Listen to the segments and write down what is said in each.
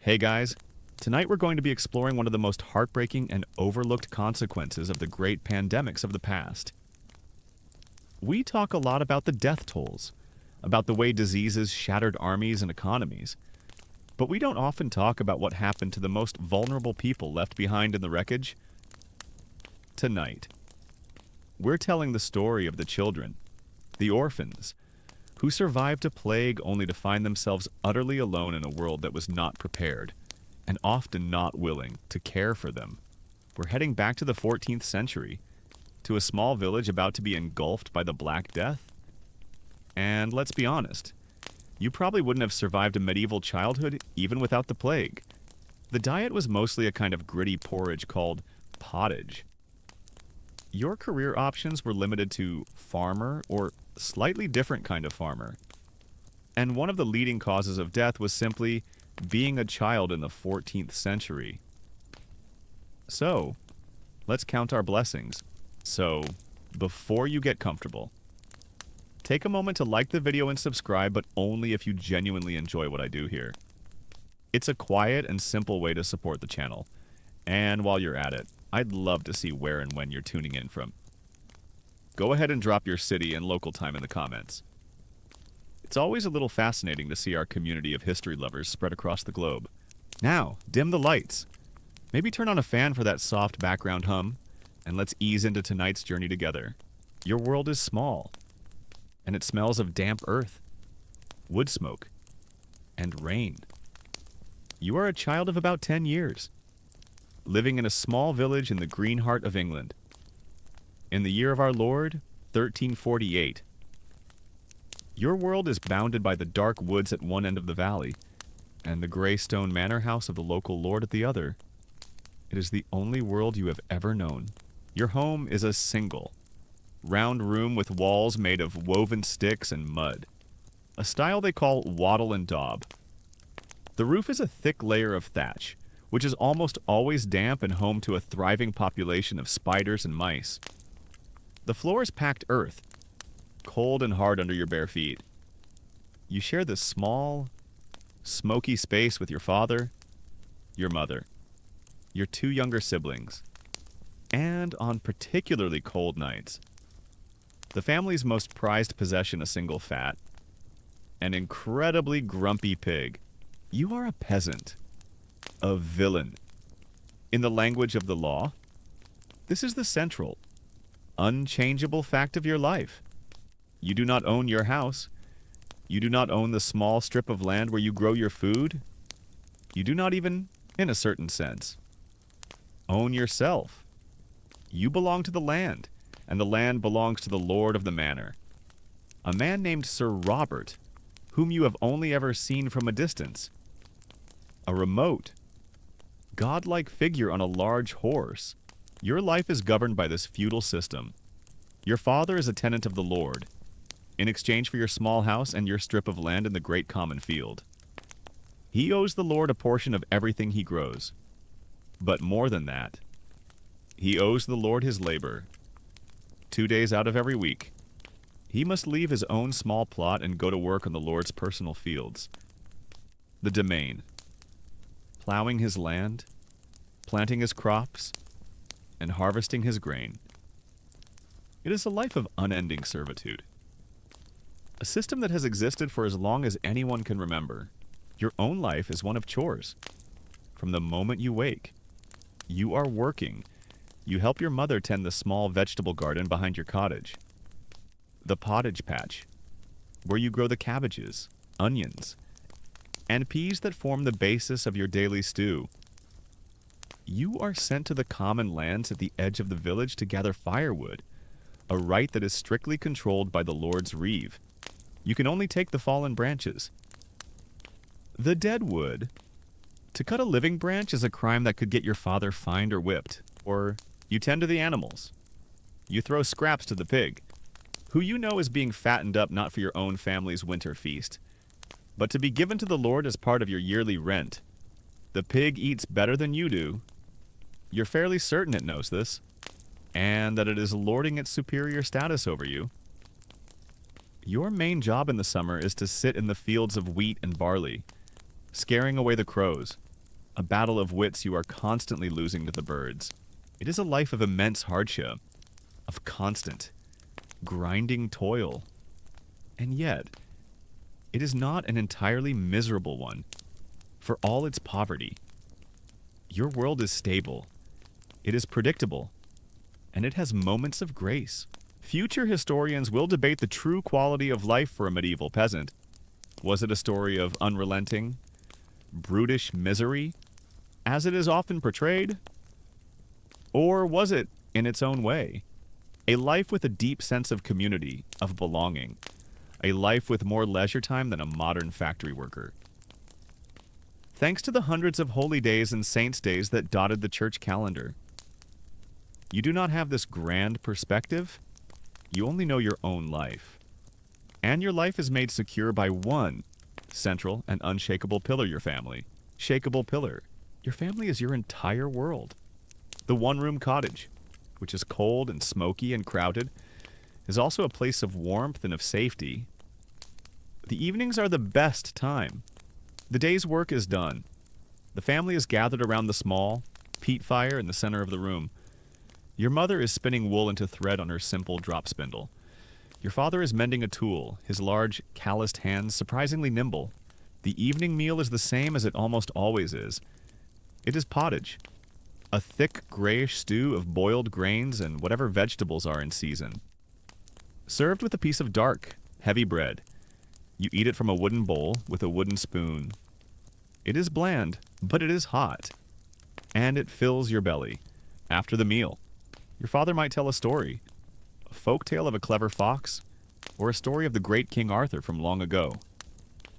Hey guys, tonight we're going to be exploring one of the most heartbreaking and overlooked consequences of the great pandemics of the past. We talk a lot about the death tolls, about the way diseases shattered armies and economies, but we don't often talk about what happened to the most vulnerable people left behind in the wreckage. Tonight, we're telling the story of the children, the orphans, who survived a plague only to find themselves utterly alone in a world that was not prepared, and often not willing, to care for them. We're heading back to the 14th century, to a small village about to be engulfed by the Black Death. And let's be honest, you probably wouldn't have survived a medieval childhood even without the plague. The diet was mostly a kind of gritty porridge called pottage. Your career options were limited to farmer or slightly different kind of farmer. And one of the leading causes of death was simply being a child in the 14th century. So, let's count our blessings. So, before you get comfortable, take a moment to like the video and subscribe, but only if you genuinely enjoy what I do here. It's a quiet and simple way to support the channel. And while you're at it, I'd love to see where and when you're tuning in from. Go ahead and drop your city and local time in the comments. It's always a little fascinating to see our community of history lovers spread across the globe. Now, dim the lights. Maybe turn on a fan for that soft background hum, and let's ease into tonight's journey together. Your world is small, and it smells of damp earth, wood smoke, and rain. You are a child of about 10 years, living in a small village in the green heart of England. In the year of our Lord, 1348. Your world is bounded by the dark woods at one end of the valley, and the gray stone manor house of the local lord at the other. It is the only world you have ever known. Your home is a single, round room with walls made of woven sticks and mud, a style they call wattle and daub. The roof is a thick layer of thatch, which is almost always damp and home to a thriving population of spiders and mice. The floor is packed earth, cold and hard under your bare feet. You share this small, smoky space with your father, your mother, your two younger siblings, and on particularly cold nights, the family's most prized possession, a single fat, an incredibly grumpy pig. You are a peasant. A villain. In the language of the law, this is the central, unchangeable fact of your life. You do not own your house. You do not own the small strip of land where you grow your food. You do not even, in a certain sense, own yourself. You belong to the land, and the land belongs to the lord of the manor, a man named Sir Robert, whom you have only ever seen from a distance. A remote, godlike figure on a large horse. Your life is governed by this feudal system. Your father is a tenant of the lord, in exchange for your small house and your strip of land in the great common field. He owes the lord a portion of everything he grows. But more than that, he owes the lord his labor. 2 days out of every week, he must leave his own small plot and go to work on the lord's personal fields. The domain. Plowing his land, planting his crops, and harvesting his grain. It is a life of unending servitude. A system that has existed for as long as anyone can remember. Your own life is one of chores. From the moment you wake, you are working. You help your mother tend the small vegetable garden behind your cottage. The pottage patch, where you grow the cabbages, onions, and peas that form the basis of your daily stew. You are sent to the common lands at the edge of the village to gather firewood, a rite that is strictly controlled by the Lord's reeve. You can only take the fallen branches. The dead wood. To cut a living branch is a crime that could get your father fined or whipped. Or you tend to the animals. You throw scraps to the pig, who you know is being fattened up not for your own family's winter feast, but to be given to the Lord as part of your yearly rent. The pig eats better than you do. You're fairly certain it knows this, and that it is lording its superior status over you. Your main job in the summer is to sit in the fields of wheat and barley, scaring away the crows, a battle of wits you are constantly losing to the birds. It is a life of immense hardship, of constant, grinding toil. And yet, it is not an entirely miserable one. For all its poverty, your world is stable, it is predictable, and it has moments of grace. Future historians will debate the true quality of life for a medieval peasant. Was it a story of unrelenting, brutish misery, as it is often portrayed? Or was it, in its own way, a life with a deep sense of community, of belonging, a life with more leisure time than a modern factory worker? Thanks to the hundreds of holy days and saints' days that dotted the church calendar, you do not have this grand perspective. You only know your own life. And your life is made secure by one central and unshakable pillar, your family. Shakeable pillar. Your family is your entire world. The one-room cottage, which is cold and smoky and crowded, is also a place of warmth and of safety. The evenings are the best time. The day's work is done. The family is gathered around the small peat fire in the center of the room. Your mother is spinning wool into thread on her simple drop spindle. Your father is mending a tool, his large, calloused hands surprisingly nimble. The evening meal is the same as it almost always is. It is pottage, a thick grayish stew of boiled grains and whatever vegetables are in season. Served with a piece of dark, heavy bread. You eat it from a wooden bowl with a wooden spoon. It is bland, but it is hot. And it fills your belly. After the meal, your father might tell a story. A folk tale of a clever fox, or a story of the great King Arthur from long ago.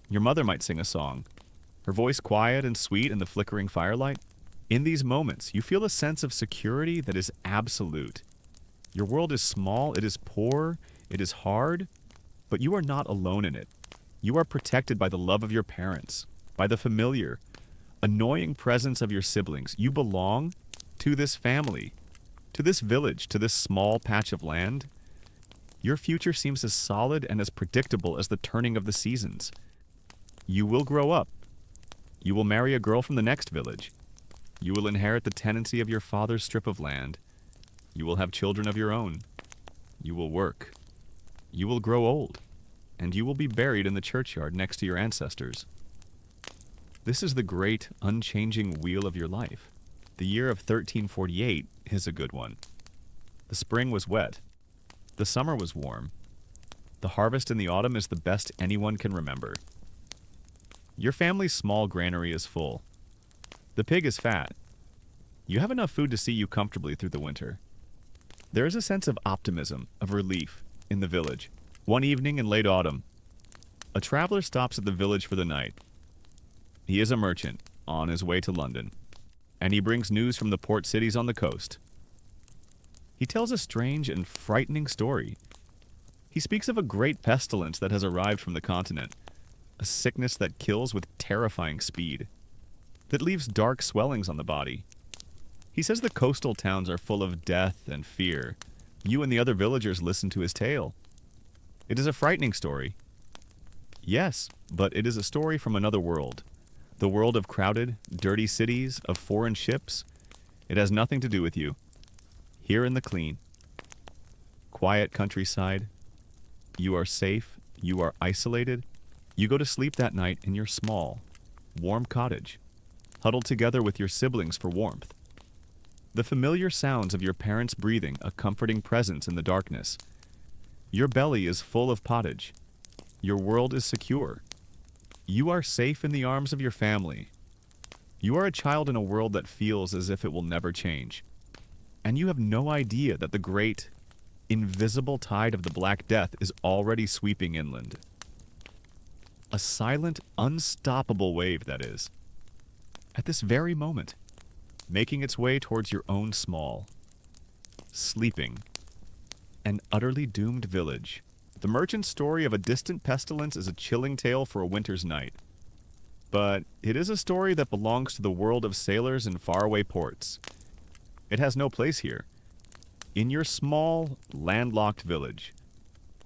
Your mother might sing a song, her voice quiet and sweet in the flickering firelight. In these moments, you feel a sense of security that is absolute. Your world is small, it is poor, it is hard, but you are not alone in it. You are protected by the love of your parents, by the familiar, annoying presence of your siblings. You belong to this family, to this village, to this small patch of land. Your future seems as solid and as predictable as the turning of the seasons. You will grow up. You will marry a girl from the next village. You will inherit the tenancy of your father's strip of land. You will have children of your own. You will work. You will grow old. And you will be buried in the churchyard next to your ancestors. This is the great, unchanging wheel of your life. The year of 1348 is a good one. The spring was wet. The summer was warm. The harvest in the autumn is the best anyone can remember. Your family's small granary is full. The pig is fat. You have enough food to see you comfortably through the winter. There is a sense of optimism, of relief, in the village. One evening in late autumn, a traveler stops at the village for the night. He is a merchant, on his way to London, and he brings news from the port cities on the coast. He tells a strange and frightening story. He speaks of a great pestilence that has arrived from the continent, a sickness that kills with terrifying speed, that leaves dark swellings on the body. He says the coastal towns are full of death and fear. You and the other villagers listen to his tale. It is a frightening story. Yes, but it is a story from another world. The world of crowded, dirty cities, of foreign ships. It has nothing to do with you. Here in the clean, quiet countryside, you are safe, you are isolated. You go to sleep that night in your small, warm cottage, huddled together with your siblings for warmth. The familiar sounds of your parents' breathing, a comforting presence in the darkness. Your belly is full of pottage. Your world is secure. You are safe in the arms of your family. You are a child in a world that feels as if it will never change. And you have no idea that the great, invisible tide of the Black Death is already sweeping inland. A silent, unstoppable wave, that is. At this very moment, making its way towards your own small, sleeping, and utterly doomed village. The merchant's story of a distant pestilence is a chilling tale for a winter's night. But it is a story that belongs to the world of sailors in faraway ports. It has no place here. In your small, landlocked village,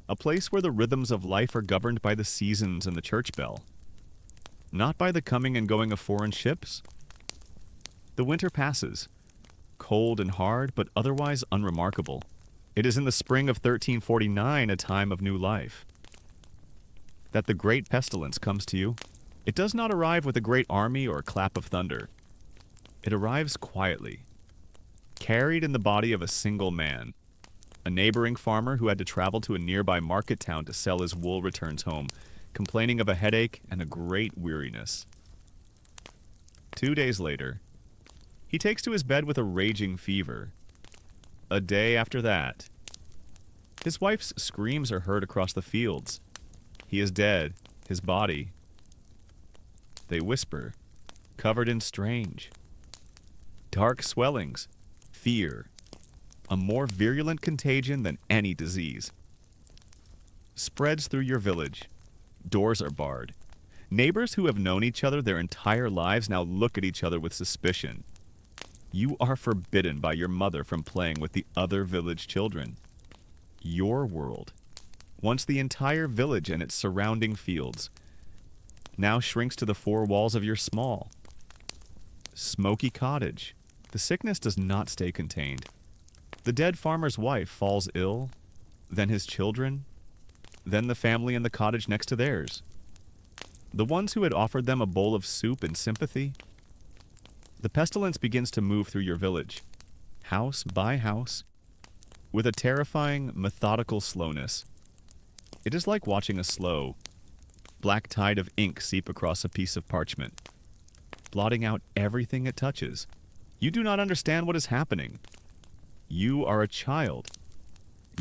a place where the rhythms of life are governed by the seasons and the church bell, not by the coming and going of foreign ships, The winter passes, cold and hard, but otherwise unremarkable. It is in the spring of 1349, a time of new life, that the great pestilence comes to you. It does not arrive with a great army or a clap of thunder. It arrives quietly, carried in the body of a single man. A neighboring farmer who had to travel to a nearby market town to sell his wool returns home, complaining of a headache and a great weariness. 2 days later, he takes to his bed with a raging fever. A day after that, his wife's screams are heard across the fields. He is dead, his body. They whisper, covered in strange, dark swellings, fear, a more virulent contagion than any disease. Spreads through your village. Doors are barred. Neighbors who have known each other their entire lives now look at each other with suspicion. You are forbidden by your mother from playing with the other village children. Your world, once the entire village and its surrounding fields, now shrinks to the four walls of your small, smoky cottage. The sickness does not stay contained. The dead farmer's wife falls ill, then his children, then the family in the cottage next to theirs. The ones who had offered them a bowl of soup in sympathy. The pestilence begins to move through your village, house by house, with a terrifying, methodical slowness. It is like watching a slow, black tide of ink seep across a piece of parchment, blotting out everything it touches. You do not understand what is happening. You are a child.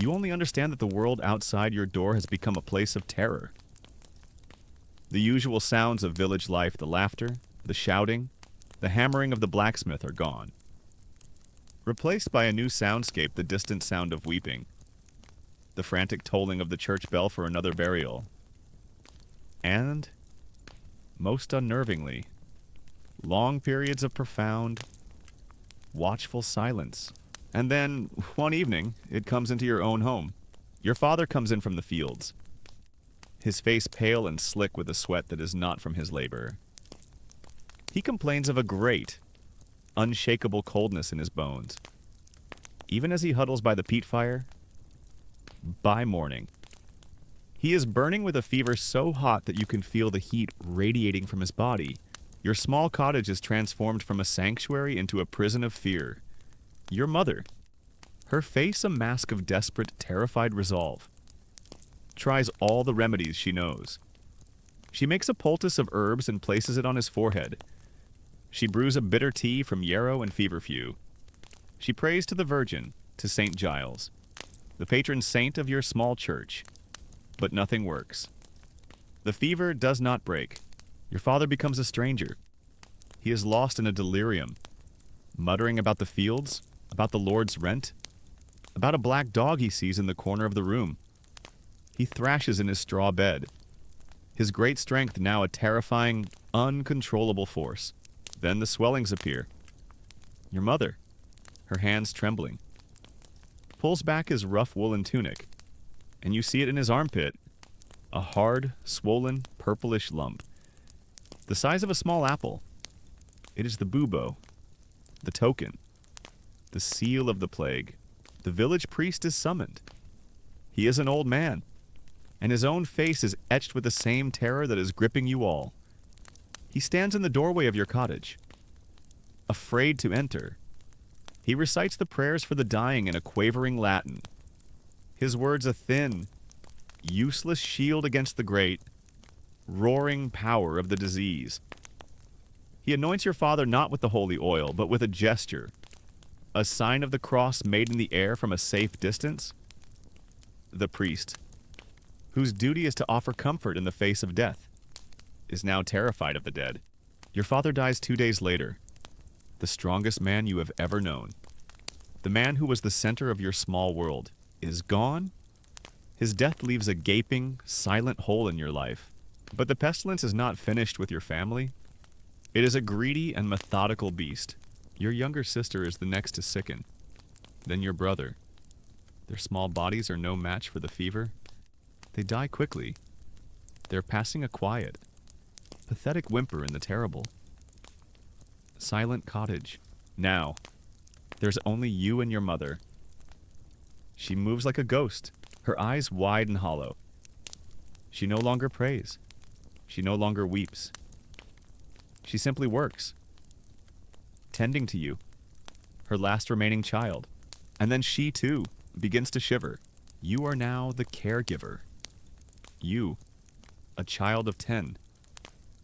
You only understand that the world outside your door has become a place of terror. The usual sounds of village life, the laughter, the shouting, the hammering of the blacksmith are gone. Replaced by a new soundscape, the distant sound of weeping, the frantic tolling of the church bell for another burial, and, most unnervingly, long periods of profound, watchful silence. And then, one evening, it comes into your own home. Your father comes in from the fields, his face pale and slick with a sweat that is not from his labor. He complains of a great, unshakable coldness in his bones. Even as he huddles by the peat fire, by morning, he is burning with a fever so hot that you can feel the heat radiating from his body. Your small cottage is transformed from a sanctuary into a prison of fear. Your mother, her face a mask of desperate, terrified resolve, tries all the remedies she knows. She makes a poultice of herbs and places it on his forehead. She brews a bitter tea from yarrow and feverfew. She prays to the Virgin, to St. Giles, the patron saint of your small church. But nothing works. The fever does not break. Your father becomes a stranger. He is lost in a delirium, muttering about the fields, about the Lord's rent, about a black dog he sees in the corner of the room. He thrashes in his straw bed, his great strength now a terrifying, uncontrollable force. Then the swellings appear. Your mother, her hands trembling, pulls back his rough woolen tunic, and you see it in his armpit, a hard, swollen, purplish lump, the size of a small apple. It is the bubo, the token, the seal of the plague. The village priest is summoned. He is an old man, and his own face is etched with the same terror that is gripping you all. He stands in the doorway of your cottage, afraid to enter. He recites the prayers for the dying in a quavering Latin, his words a thin, useless shield against the great, roaring power of the disease. He anoints your father not with the holy oil, but with a gesture, a sign of the cross made in the air from a safe distance. The priest, whose duty is to offer comfort in the face of death, is now terrified of the dead. Your father dies 2 days later, the strongest man you have ever known. The man who was the center of your small world is gone. His death leaves a gaping, silent hole in your life. But the pestilence is not finished with your family. It is a greedy and methodical beast. Your younger sister is the next to sicken. Then your brother. Their small bodies are no match for the fever. They die quickly. They're passing a quiet, pathetic whimper in the terrible, silent cottage. Now, there's only you and your mother. She moves like a ghost, her eyes wide and hollow. She no longer prays. She no longer weeps. She simply works, tending to you, her last remaining child. And then she, too, begins to shiver. You are now the caregiver. You, a child of 10,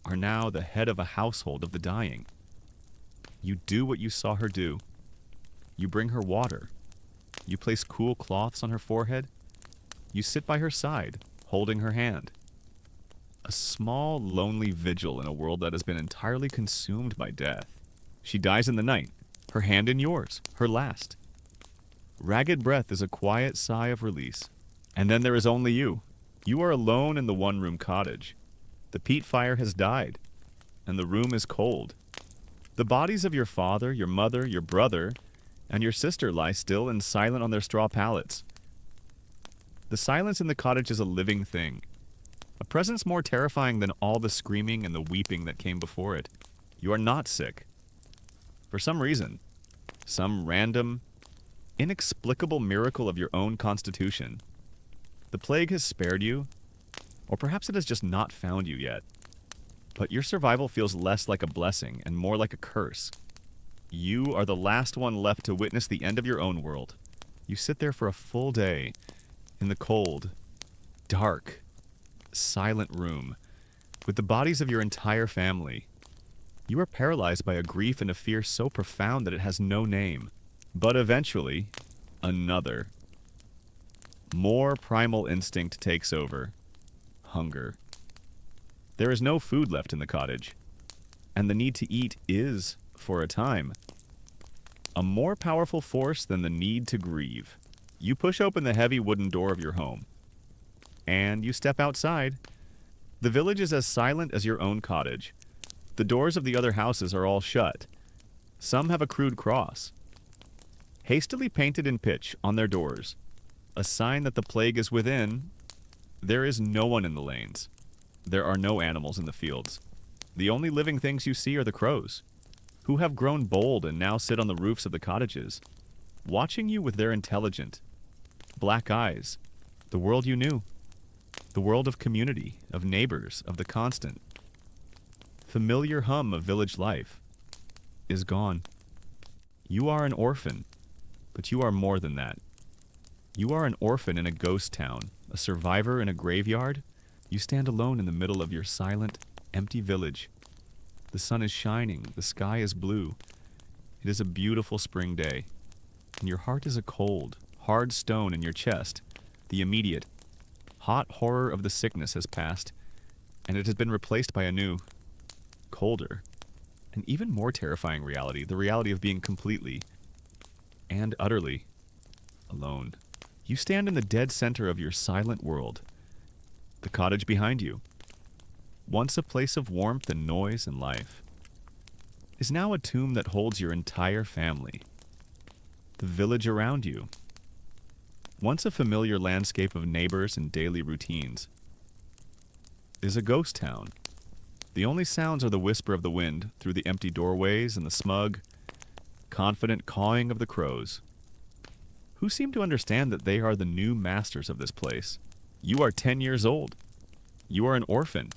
are now the head of a household of the dying. You do what you saw her do. You bring her water. You place cool cloths on her forehead. You sit by her side, holding her hand. A small, lonely vigil in a world that has been entirely consumed by death. She dies in the night, her hand in yours, her last. Ragged breath is a quiet sigh of release. And then there is only you. You are alone in the one-room cottage. The peat fire has died, and the room is cold. The bodies of your father, your mother, your brother, and your sister lie still and silent on their straw pallets. The silence in the cottage is a living thing, a presence more terrifying than all the screaming and the weeping that came before it. You are not sick. For some reason, some random, inexplicable miracle of your own constitution, the plague has spared you, or perhaps it has just not found you yet. But your survival feels less like a blessing and more like a curse. You are the last one left to witness the end of your own world. You sit there for a full day in the cold, dark, silent room with the bodies of your entire family. You are paralyzed by a grief and a fear so profound that it has no name. But eventually, another, more primal instinct takes over. Hunger. There is no food left in the cottage, and the need to eat is, for a time, a more powerful force than the need to grieve. You push open the heavy wooden door of your home, and you step outside. The village is as silent as your own cottage. The doors of the other houses are all shut. Some have a crude cross, hastily painted in pitch on their doors, a sign that the plague is within. There is no one in the lanes. There are no animals in the fields. The only living things you see are the crows, who have grown bold and now sit on the roofs of the cottages, watching you with their intelligent, black eyes. The world you knew, the world of community, of neighbors, of the constant, familiar hum of village life, is gone. You are an orphan, but you are more than that. You are an orphan in a ghost town, a survivor in a graveyard. You stand alone in the middle of your silent, empty village. The sun is shining, the sky is blue. It is a beautiful spring day, and your heart is a cold, hard stone in your chest. The immediate, hot horror of the sickness has passed, and it has been replaced by a new, colder, and even more terrifying reality, the reality of being completely and utterly alone. You stand in the dead center of your silent world. The cottage behind you, once a place of warmth and noise and life, is now a tomb that holds your entire family. The village around you, once a familiar landscape of neighbors and daily routines, is a ghost town. The only sounds are the whisper of the wind through the empty doorways and the smug, confident cawing of the crows, who seem to understand that they are the new masters of this place. You are 10 years old. You are an orphan,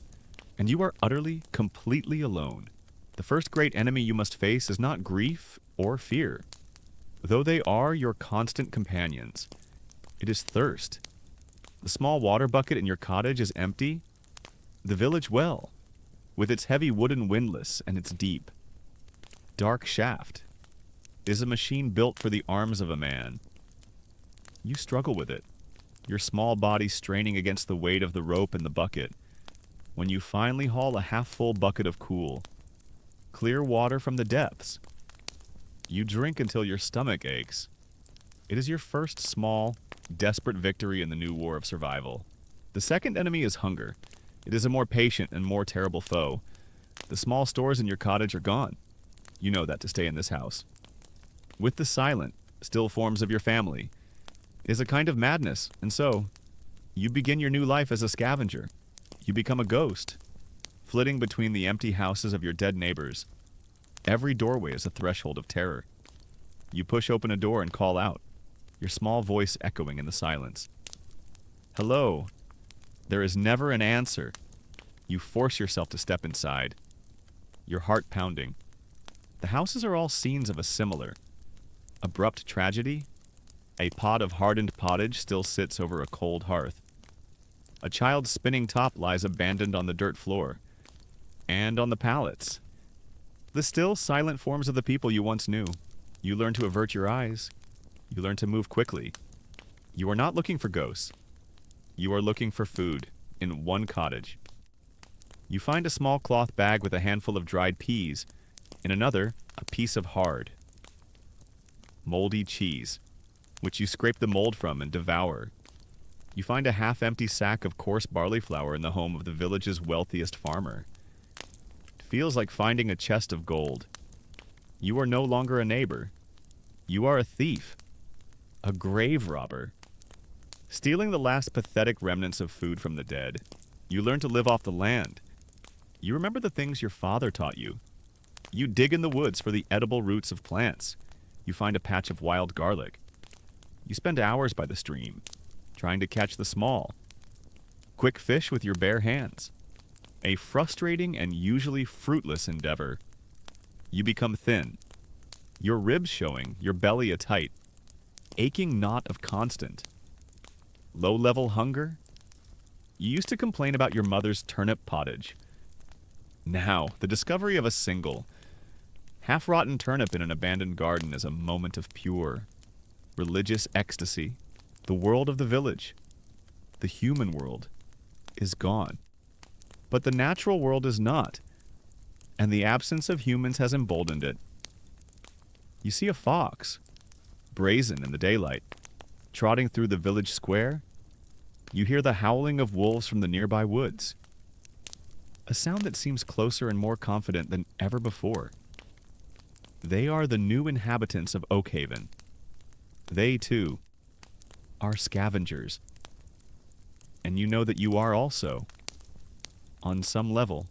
and you are utterly, completely alone. The first great enemy you must face is not grief or fear, though they are your constant companions. It is thirst. The small water bucket in your cottage is empty. The village well, with its heavy wooden windlass and its deep, dark shaft, is a machine built for the arms of a man. You struggle with it, your small body straining against the weight of the rope and the bucket, when you finally haul a half-full bucket of cool, clear water from the depths. You drink until your stomach aches. It is your first small, desperate victory in the new war of survival. The second enemy is hunger. It is a more patient and more terrible foe. The small stores in your cottage are gone. You know that to stay in this house. With the silent, still forms of your family, is a kind of madness, and so, you begin your new life as a scavenger. You become a ghost, flitting between the empty houses of your dead neighbors. Every doorway is a threshold of terror. You push open a door and call out, your small voice echoing in the silence. Hello. There is never an answer. You force yourself to step inside, your heart pounding. The houses are all scenes of a similar, abrupt tragedy. A pot of hardened pottage still sits over a cold hearth. A child's spinning top lies abandoned on the dirt floor. And on the pallets, the still silent forms of the people you once knew. You learn to avert your eyes. You learn to move quickly. You are not looking for ghosts. You are looking for food in one cottage. You find a small cloth bag with a handful of dried peas. In another, a piece of hard, moldy cheese, which you scrape the mold from and devour. You find a half-empty sack of coarse barley flour in the home of the village's wealthiest farmer. It feels like finding a chest of gold. You are no longer a neighbor. You are a thief, a grave robber. Stealing the last pathetic remnants of food from the dead, you learn to live off the land. You remember the things your father taught you. You dig in the woods for the edible roots of plants. You find a patch of wild garlic. You spend hours by the stream, trying to catch the small, quick fish with your bare hands. A frustrating and usually fruitless endeavor. You become thin, your ribs showing, your belly a tight, aching knot of constant. Low-level hunger? You used to complain about your mother's turnip pottage. Now, the discovery of a single, half-rotten turnip in an abandoned garden is a moment of pure, religious ecstasy. The world of the village, the human world, is gone. But the natural world is not, and the absence of humans has emboldened it. You see a fox, brazen in the daylight, trotting through the village square. You hear the howling of wolves from the nearby woods, a sound that seems closer and more confident than ever before. They are the new inhabitants of Oakhaven. They, too, are scavengers. And you know that you are also, on some level,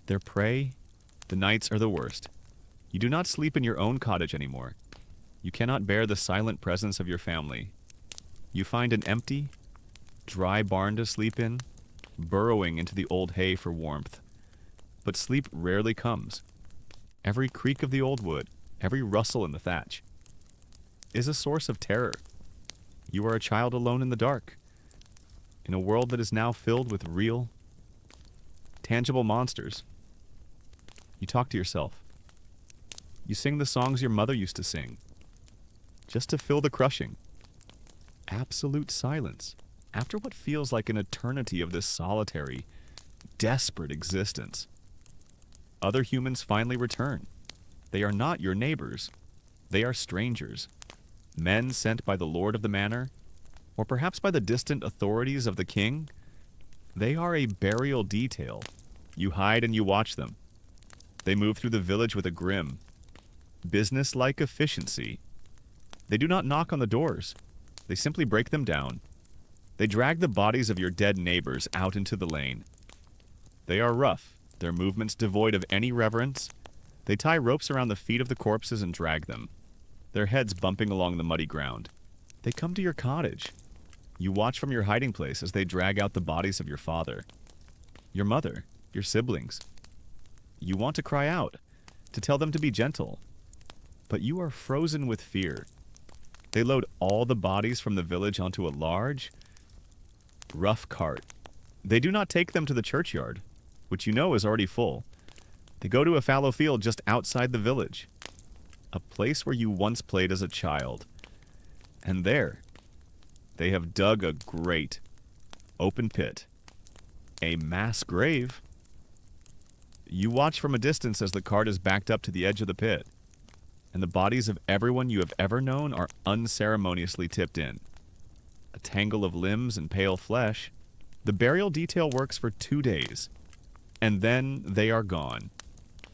their prey. The nights are the worst. You do not sleep in your own cottage anymore. You cannot bear the silent presence of your family. You find an empty, dry barn to sleep in, burrowing into the old hay for warmth. But sleep rarely comes. Every creak of the old wood, every rustle in the thatch, is a source of terror. You are a child alone in the dark, in a world that is now filled with real, tangible monsters. You talk to yourself. You sing the songs your mother used to sing, just to fill the crushing, absolute silence, after what feels like an eternity of this solitary, desperate existence. Other humans finally return. They are not your neighbors. They are strangers. Men sent by the lord of the manor, or perhaps by the distant authorities of the king. They are a burial detail. You hide and you watch them. They move through the village with a grim, business-like efficiency. They do not knock on the doors. They simply break them down. They drag the bodies of your dead neighbors out into the lane. They are rough, their movements devoid of any reverence. They tie ropes around the feet of the corpses and drag them, their heads bumping along the muddy ground. They come to your cottage. You watch from your hiding place as they drag out the bodies of your father, your mother, your siblings. You want to cry out, to tell them to be gentle, but you are frozen with fear. They load all the bodies from the village onto a large, rough cart. They do not take them to the churchyard, which you know is already full. They go to a fallow field just outside the village, a place where you once played as a child. And there, they have dug a great, open pit, a mass grave. You watch from a distance as the cart is backed up to the edge of the pit, and the bodies of everyone you have ever known are unceremoniously tipped in. A tangle of limbs and pale flesh. The burial detail works for 2 days, and then they are gone,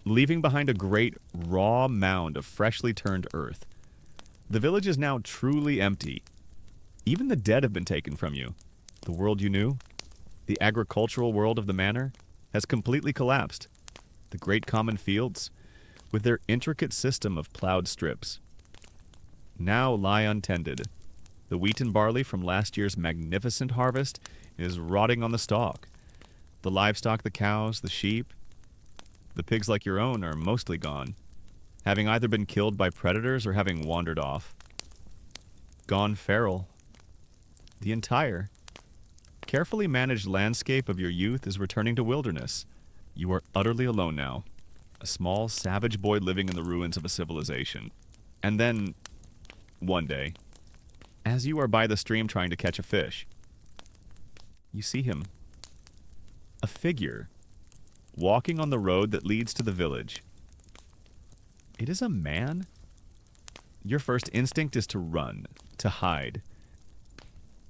leaving behind a great, raw mound of freshly turned earth. The village is now truly empty. Even the dead have been taken from you. The world you knew, the agricultural world of the manor, has completely collapsed. The great common fields, with their intricate system of plowed strips, now lie untended. The wheat and barley from last year's magnificent harvest is rotting on the stalk. The livestock, the cows, the sheep, the pigs like your own are mostly gone, having either been killed by predators or having wandered off. Gone feral. The entire, carefully managed landscape of your youth is returning to wilderness. You are utterly alone now, a small, savage boy living in the ruins of a civilization. And then, one day, as you are by the stream trying to catch a fish, you see him. A figure, walking on the road that leads to the village. It is a man? Your first instinct is to run, to hide.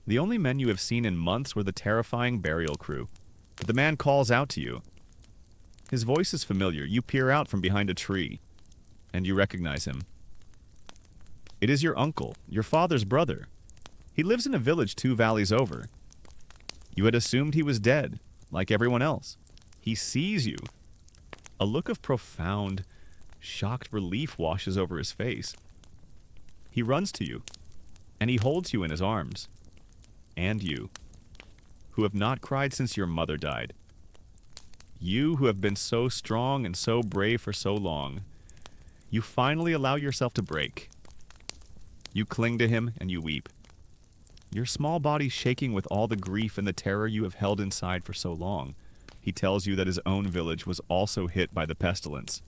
The only men you have seen in months were the terrifying burial crew. But the man calls out to you. His voice is familiar. You peer out from behind a tree, and you recognize him. It is your uncle, your father's brother. He lives in a village 2 valleys over. You had assumed he was dead, like everyone else. He sees you. A look of profound, shocked relief washes over his face. He runs to you, and he holds you in his arms. And you, who have not cried since your mother died. You who have been so strong and so brave for so long. You finally allow yourself to break. You cling to him and you weep. Your small body shaking with all the grief and the terror you have held inside for so long. He tells you that his own village was also hit by the pestilence,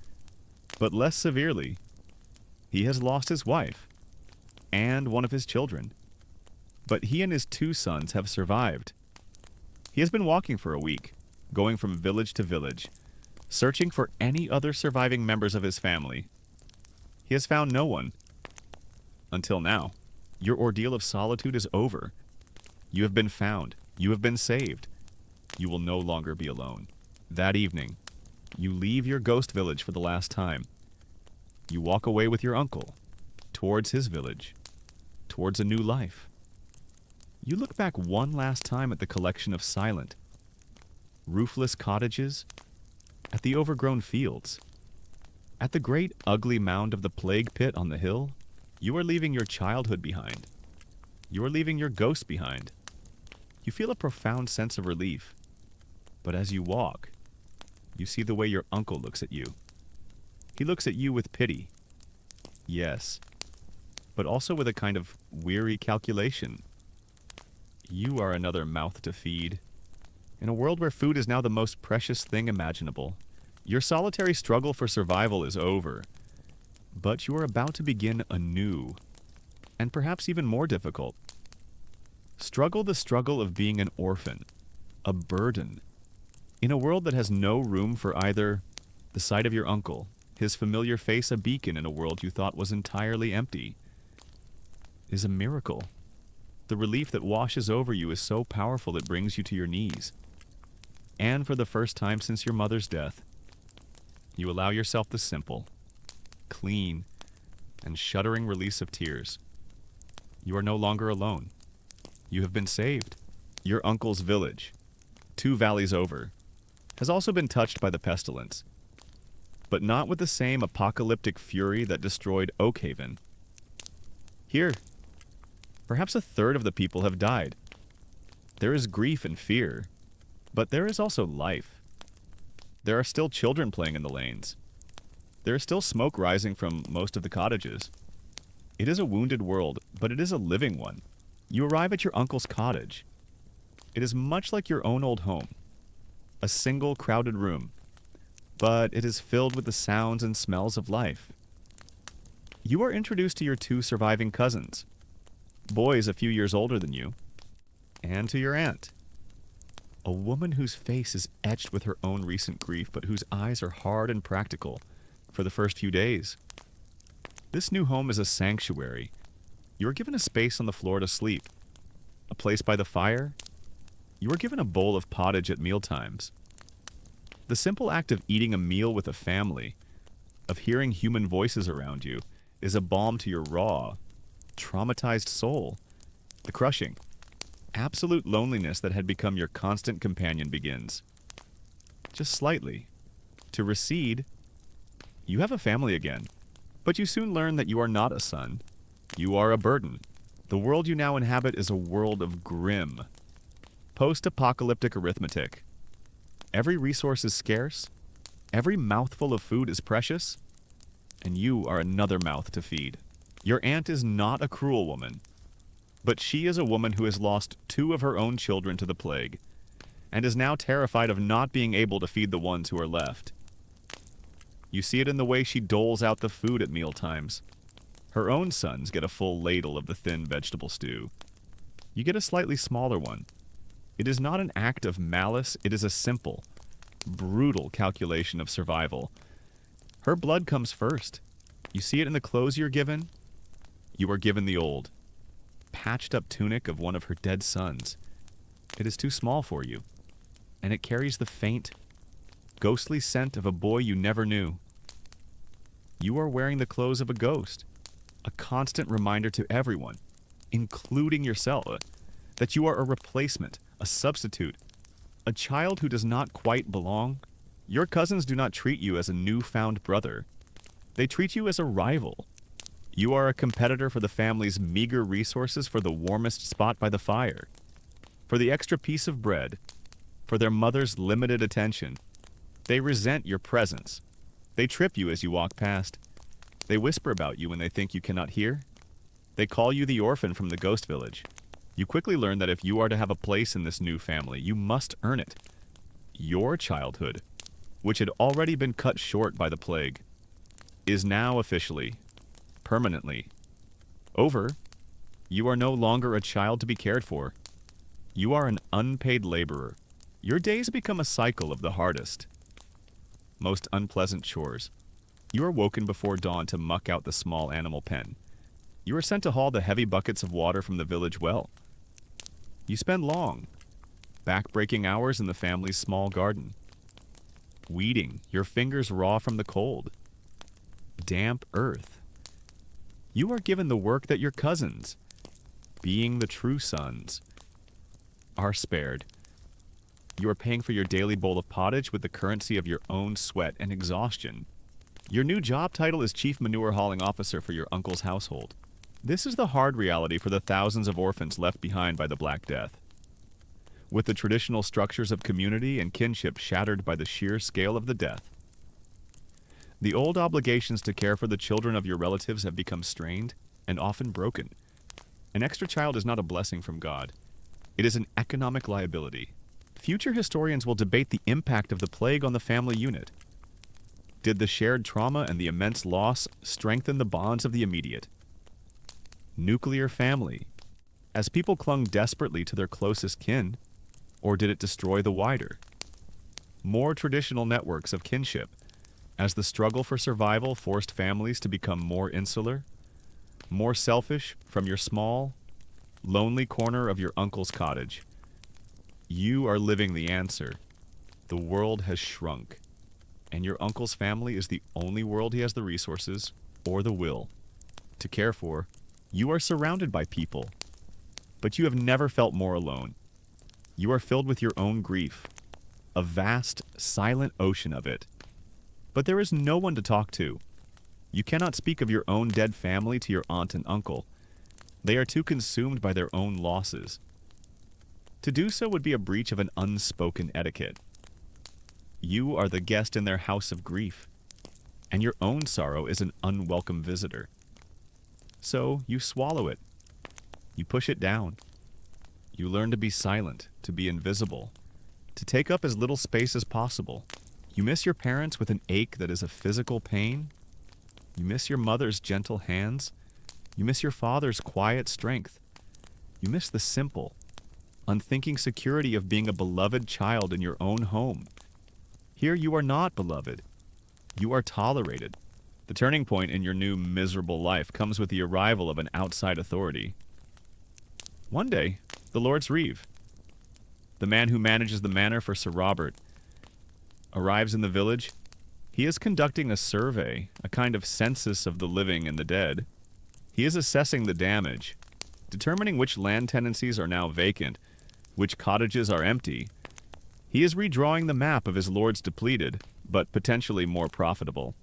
but less severely. He has lost his wife and one of his children, but he and his 2 sons have survived. He has been walking for a week, going from village to village, searching for any other surviving members of his family. He has found no one. Until now, your ordeal of solitude is over. You have been found. You have been saved. You will no longer be alone. That evening, you leave your ghost village for the last time. You walk away with your uncle, towards his village, towards a new life. You look back one last time at the collection of silent, roofless cottages, at the overgrown fields, at the great ugly mound of the plague pit on the hill. You are leaving your childhood behind. You are leaving your ghost behind. You feel a profound sense of relief. But as you walk, you see the way your uncle looks at you. He looks at you with pity. Yes, but also with a kind of weary calculation. You are another mouth to feed. In a world where food is now the most precious thing imaginable, your solitary struggle for survival is over. But you are about to begin anew, and perhaps even more difficult. Struggle the struggle of being an orphan, a burden, in a world that has no room for either the sight of your uncle, his familiar face a beacon in a world you thought was entirely empty, is a miracle. The relief that washes over you is so powerful it brings you to your knees. And for the first time since your mother's death, you allow yourself the simple, clean, and shuddering release of tears. You are no longer alone. You have been saved. Your uncle's village, 2 valleys over, has also been touched by the pestilence, but not with the same apocalyptic fury that destroyed Oakhaven. Here, perhaps 1/3 of the people have died. There is grief and fear, but there is also life. There are still children playing in the lanes. There is still smoke rising from most of the cottages. It is a wounded world, but it is a living one. You arrive at your uncle's cottage. It is much like your own old home. A single crowded room, but it is filled with the sounds and smells of life. You are introduced to your 2 surviving cousins, boys a few years older than you, and to your aunt, a woman whose face is etched with her own recent grief, but whose eyes are hard and practical for the first few days. This new home is a sanctuary. You are given a space on the floor to sleep, a place by the fire. You are given a bowl of pottage at mealtimes. The simple act of eating a meal with a family, of hearing human voices around you, is a balm to your raw, traumatized soul. The crushing, absolute loneliness that had become your constant companion begins, just slightly, to recede. You have a family again, but you soon learn that you are not a son. You are a burden. The world you now inhabit is a world of grim, post-apocalyptic arithmetic. Every resource is scarce, every mouthful of food is precious, and you are another mouth to feed. Your aunt is not a cruel woman, but she is a woman who has lost 2 of her own children to the plague, and is now terrified of not being able to feed the ones who are left. You see it in the way she doles out the food at mealtimes. Her own sons get a full ladle of the thin vegetable stew. You get a slightly smaller one. It is not an act of malice, it is a simple, brutal calculation of survival. Her blood comes first. You see it in the clothes you're given. You are given the old, patched-up tunic of one of her dead sons. It is too small for you, and it carries the faint, ghostly scent of a boy you never knew. You are wearing the clothes of a ghost, a constant reminder to everyone, including yourself, that you are a replacement, a substitute, a child who does not quite belong. Your cousins do not treat you as a newfound brother. They treat you as a rival. You are a competitor for the family's meager resources, for the warmest spot by the fire, for the extra piece of bread, for their mother's limited attention. They resent your presence. They trip you as you walk past. They whisper about you when they think you cannot hear. They call you the orphan from the ghost village. You quickly learn that if you are to have a place in this new family, you must earn it. Your childhood, which had already been cut short by the plague, is now officially, permanently, over. You are no longer a child to be cared for. You are an unpaid laborer. Your days become a cycle of the hardest, most unpleasant chores. You are woken before dawn to muck out the small animal pen. You are sent to haul the heavy buckets of water from the village well. You spend long, back-breaking hours in the family's small garden, weeding, your fingers raw from the cold, damp earth. You are given the work that your cousins, being the true sons, are spared. You are paying for your daily bowl of pottage with the currency of your own sweat and exhaustion. Your new job title is Chief Manure Hauling Officer for your uncle's household. This is the hard reality for the thousands of orphans left behind by the Black Death. With the traditional structures of community and kinship shattered by the sheer scale of the death, the old obligations to care for the children of your relatives have become strained and often broken. An extra child is not a blessing from God. It is an economic liability. Future historians will debate the impact of the plague on the family unit. Did the shared trauma and the immense loss strengthen the bonds of the immediate nuclear family, as people clung desperately to their closest kin, or did it destroy the wider, more traditional networks of kinship, as the struggle for survival forced families to become more insular, more selfish from your small, lonely corner of your uncle's cottage? You are living the answer. The world has shrunk, and your uncle's family is the only world he has the resources or the will to care for. You are surrounded by people, but you have never felt more alone. You are filled with your own grief, a vast, silent ocean of it. But there is no one to talk to. You cannot speak of your own dead family to your aunt and uncle. They are too consumed by their own losses. To do so would be a breach of an unspoken etiquette. You are the guest in their house of grief, and your own sorrow is an unwelcome visitor. So you swallow it. You push it down. You learn to be silent, to be invisible, to take up as little space as possible. You miss your parents with an ache that is a physical pain. You miss your mother's gentle hands. You miss your father's quiet strength. You miss the simple, unthinking security of being a beloved child in your own home. Here you are not beloved. You are tolerated. The turning point in your new miserable life comes with the arrival of an outside authority. One day, the Lord's Reeve, the man who manages the manor for Sir Robert, arrives in the village. He is conducting a survey, a kind of census of the living and the dead. He is assessing the damage, determining which land tenancies are now vacant, which cottages are empty. He is redrawing the map of his lord's depleted, but potentially more profitable.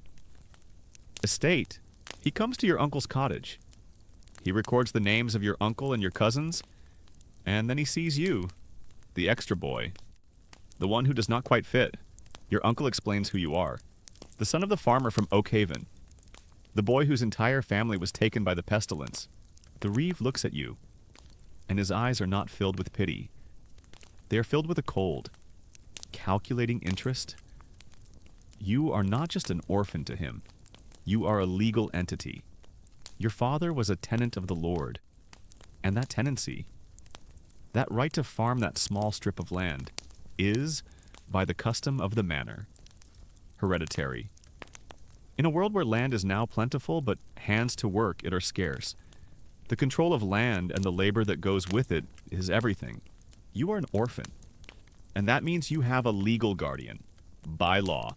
Estate. He comes to your uncle's cottage. He records the names of your uncle and your cousins, and then he sees you, the extra boy, the one who does not quite fit. Your uncle explains who you are. The son of the farmer from Oak Haven, the boy whose entire family was taken by the pestilence. The reeve looks at you, and his eyes are not filled with pity. They are filled with a cold, calculating interest. You are not just an orphan to him. You are a legal entity. Your father was a tenant of the Lord, and that tenancy, that right to farm that small strip of land, is, by the custom of the manor, hereditary. In a world where land is now plentiful, but hands to work it are scarce, the control of land and the labor that goes with it is everything. You are an orphan, and that means you have a legal guardian, by law.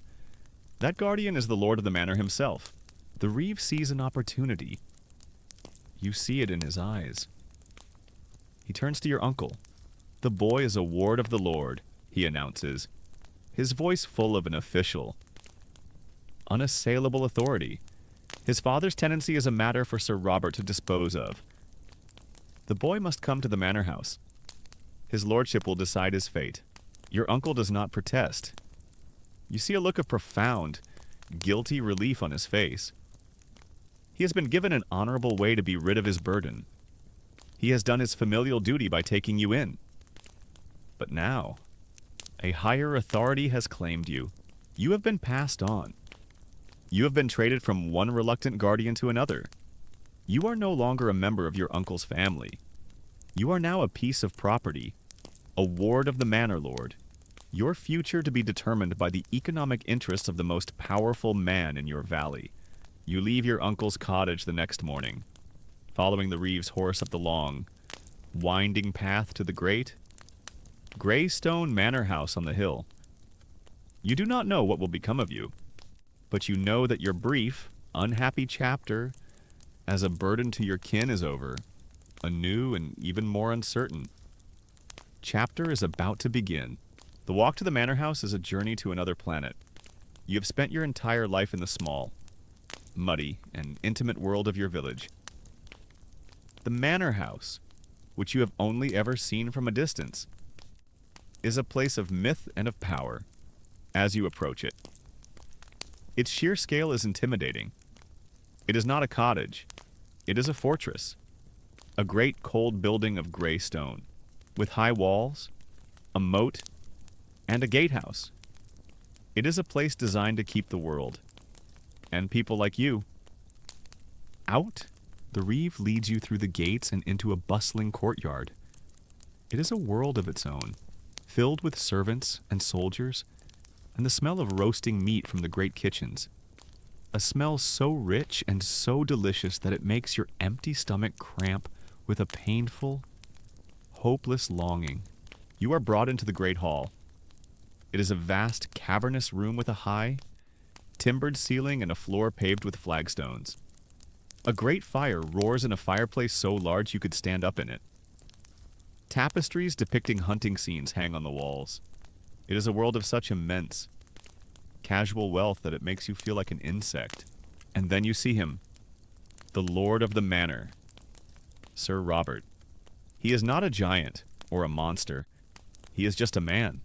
That guardian is the lord of the manor himself. The reeve sees an opportunity. You see it in his eyes. He turns to your uncle. The boy is a ward of the Lord, he announces, his voice full of an official, unassailable authority. His father's tenancy is a matter for Sir Robert to dispose of. The boy must come to the manor house. His lordship will decide his fate. Your uncle does not protest. You see a look of profound, guilty relief on his face. He has been given an honorable way to be rid of his burden. He has done his familial duty by taking you in. But now, a higher authority has claimed you. You have been passed on. You have been traded from one reluctant guardian to another. You are no longer a member of your uncle's family. You are now a piece of property, a ward of the manor lord, your future to be determined by the economic interests of the most powerful man in your valley. You leave your uncle's cottage the next morning, following the reeve's horse up the long, winding path to the great, gray stone manor house on the hill. You do not know what will become of you, but you know that your brief, unhappy chapter as a burden to your kin is over, a new and even more uncertain chapter is about to begin. The walk to the manor house is a journey to another planet. You have spent your entire life in the small, muddy, and intimate world of your village. The manor house, which you have only ever seen from a distance, is a place of myth and of power as you approach it. Its sheer scale is intimidating. It is not a cottage. It is a fortress, a great cold building of gray stone, with high walls, a moat, and a gatehouse. It is a place designed to keep the world, and people like you, out. The reeve leads you through the gates and into a bustling courtyard. It is a world of its own, filled with servants and soldiers, and the smell of roasting meat from the great kitchens. A smell so rich and so delicious that it makes your empty stomach cramp with a painful, hopeless longing. You are brought into the great hall. It is a vast, cavernous room with a high, timbered ceiling and a floor paved with flagstones. A great fire roars in a fireplace so large you could stand up in it. Tapestries depicting hunting scenes hang on the walls. It is a world of such immense, casual wealth that it makes you feel like an insect. And then you see him, the lord of the manor, Sir Robert. He is not a giant or a monster. He is just a man.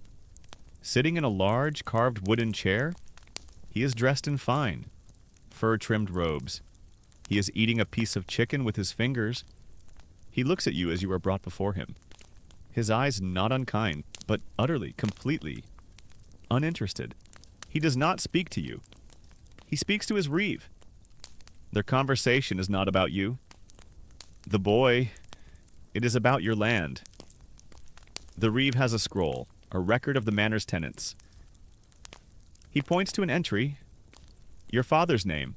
Sitting in a large, carved wooden chair, he is dressed in fine, fur-trimmed robes. He is eating a piece of chicken with his fingers. He looks at you as you are brought before him. His eyes not unkind, but utterly, completely uninterested. He does not speak to you. He speaks to his reeve. Their conversation is not about you. The boy, it is about your land. The reeve has a scroll, a record of the manor's tenants. He points to an entry. Your father's name.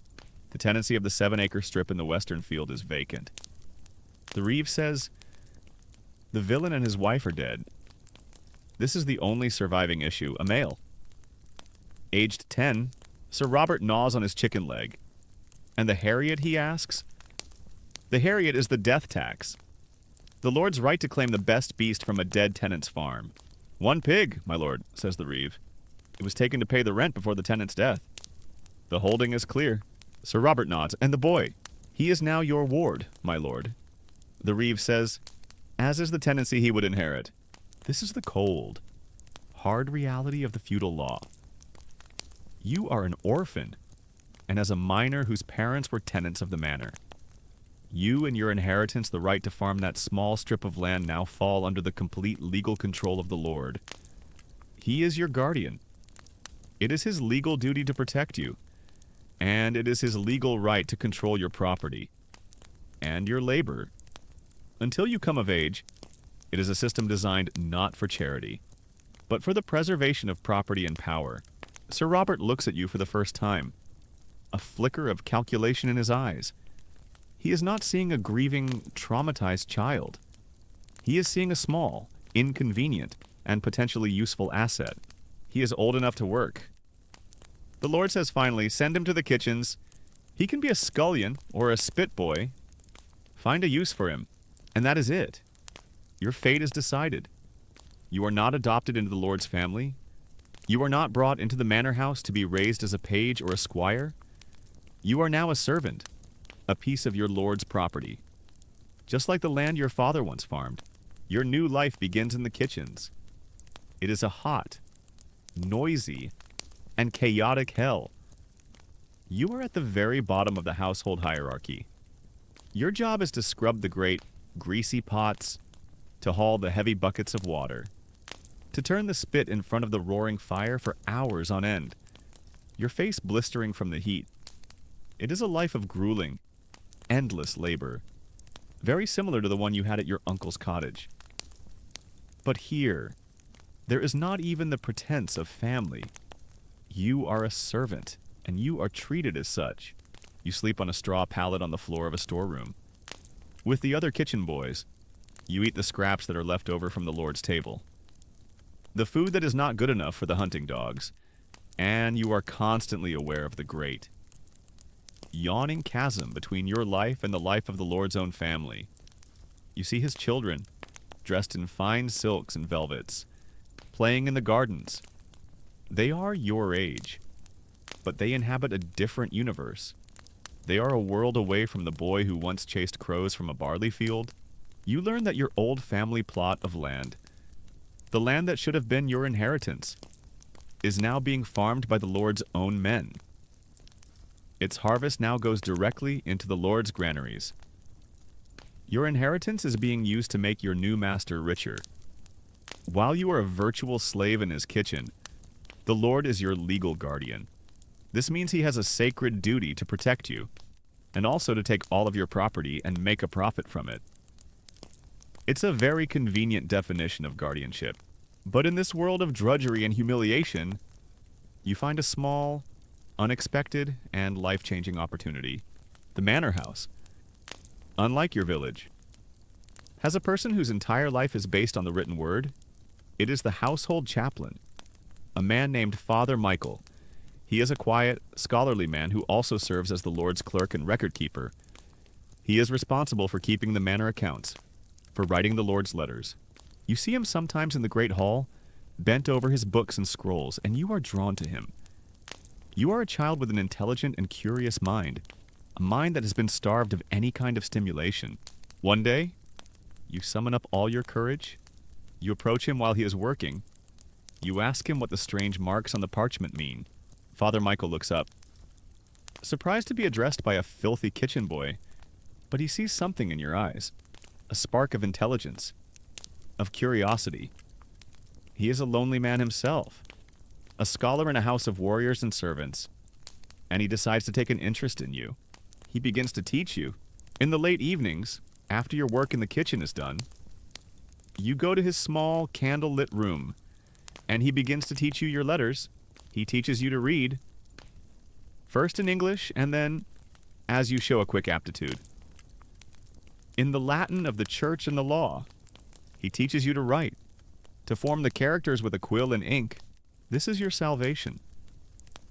The tenancy of the 7-acre strip in the western field is vacant. The reeve says, the villain and his wife are dead. This is the only surviving issue, a male. Aged 10, Sir Robert gnaws on his chicken leg. And the Harriet, he asks? The Harriet is the death tax. The lord's right to claim the best beast from a dead tenant's farm. 1 pig, my lord, says the reeve. It was taken to pay the rent before the tenant's death. The holding is clear. Sir Robert nods. And the boy? He is now your ward, my lord. The reeve says, as is the tenancy he would inherit. This is the cold, hard reality of the feudal law. You are an orphan, and as a minor whose parents were tenants of the manor. You and your inheritance, the right to farm that small strip of land, now fall under the complete legal control of the Lord. He is your guardian. It is his legal duty to protect you, and it is his legal right to control your property and your labor. Until you come of age, it is a system designed not for charity, but for the preservation of property and power. Sir Robert looks at you for the first time, a flicker of calculation in his eyes. He is not seeing a grieving, traumatized child. He is seeing a small, inconvenient, and potentially useful asset. He is old enough to work. The Lord says finally, send him to the kitchens. He can be a scullion or a spit boy. Find a use for him, and that is it. Your fate is decided. You are not adopted into the Lord's family. You are not brought into the manor house to be raised as a page or a squire. You are now a servant, a piece of your Lord's property. Just like the land your father once farmed, your new life begins in the kitchens. It is a hot, noisy, and chaotic hell. You are at the very bottom of the household hierarchy. Your job is to scrub the great, greasy pots, to haul the heavy buckets of water, to turn the spit in front of the roaring fire for hours on end, your face blistering from the heat. It is a life of grueling, endless labor, very similar to the one you had at your uncle's cottage. But here, there is not even the pretense of family. You are a servant, and you are treated as such. You sleep on a straw pallet on the floor of a storeroom. With the other kitchen boys, you eat the scraps that are left over from the Lord's table. The food that is not good enough for the hunting dogs, and you are constantly aware of the great, yawning chasm between your life and the life of the Lord's own family. You see his children, dressed in fine silks and velvets, playing in the gardens. They are your age, but they inhabit a different universe. They are a world away from the boy who once chased crows from a barley field. You learn that your old family plot of land, the land that should have been your inheritance, is now being farmed by the Lord's own men. Its harvest now goes directly into the Lord's granaries. Your inheritance is being used to make your new master richer. While you are a virtual slave in his kitchen, the Lord is your legal guardian. This means he has a sacred duty to protect you, and also to take all of your property and make a profit from it. It's a very convenient definition of guardianship. But in this world of drudgery and humiliation, you find a small, unexpected, and life-changing opportunity. The manor house, unlike your village, has a person whose entire life is based on the written word. It is the household chaplain, a man named Father Michael. He is a quiet, scholarly man who also serves as the Lord's clerk and record keeper. He is responsible for keeping the manor accounts, for writing the Lord's letters. You see him sometimes in the great hall, bent over his books and scrolls, and you are drawn to him. You are a child with an intelligent and curious mind, a mind that has been starved of any kind of stimulation. One day, you summon up all your courage, you approach him while he is working, you ask him what the strange marks on the parchment mean. Father Michael looks up, surprised to be addressed by a filthy kitchen boy, but he sees something in your eyes, a spark of intelligence, of curiosity. He is a lonely man himself, a scholar in a house of warriors and servants, and he decides to take an interest in you. He begins to teach you. In the late evenings, after your work in the kitchen is done, you go to his small, candle-lit room, and he begins to teach you your letters. He teaches you to read, first in English, and then as you show a quick aptitude. In the Latin of the Church and the law, he teaches you to write, to form the characters with a quill and ink. This is your salvation.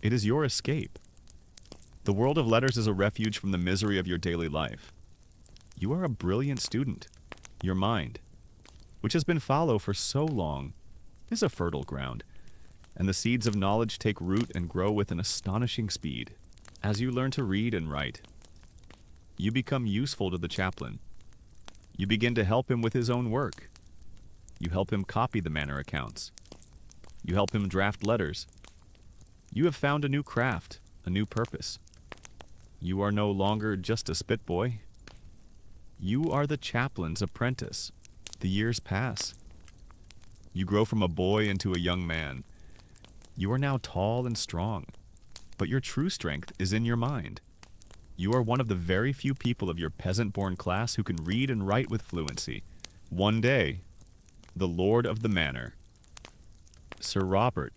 It is your escape. The world of letters is a refuge from the misery of your daily life. You are a brilliant student. Your mind, which has been fallow for so long, is a fertile ground, and the seeds of knowledge take root and grow with an astonishing speed. As you learn to read and write, you become useful to the chaplain. You begin to help him with his own work. You help him copy the manor accounts. You help him draft letters. You have found a new craft, a new purpose. You are no longer just a spit boy. You are the chaplain's apprentice. The years pass. You grow from a boy into a young man. You are now tall and strong, but your true strength is in your mind. You are one of the very few people of your peasant-born class who can read and write with fluency. One day, the lord of the manor, Sir Robert,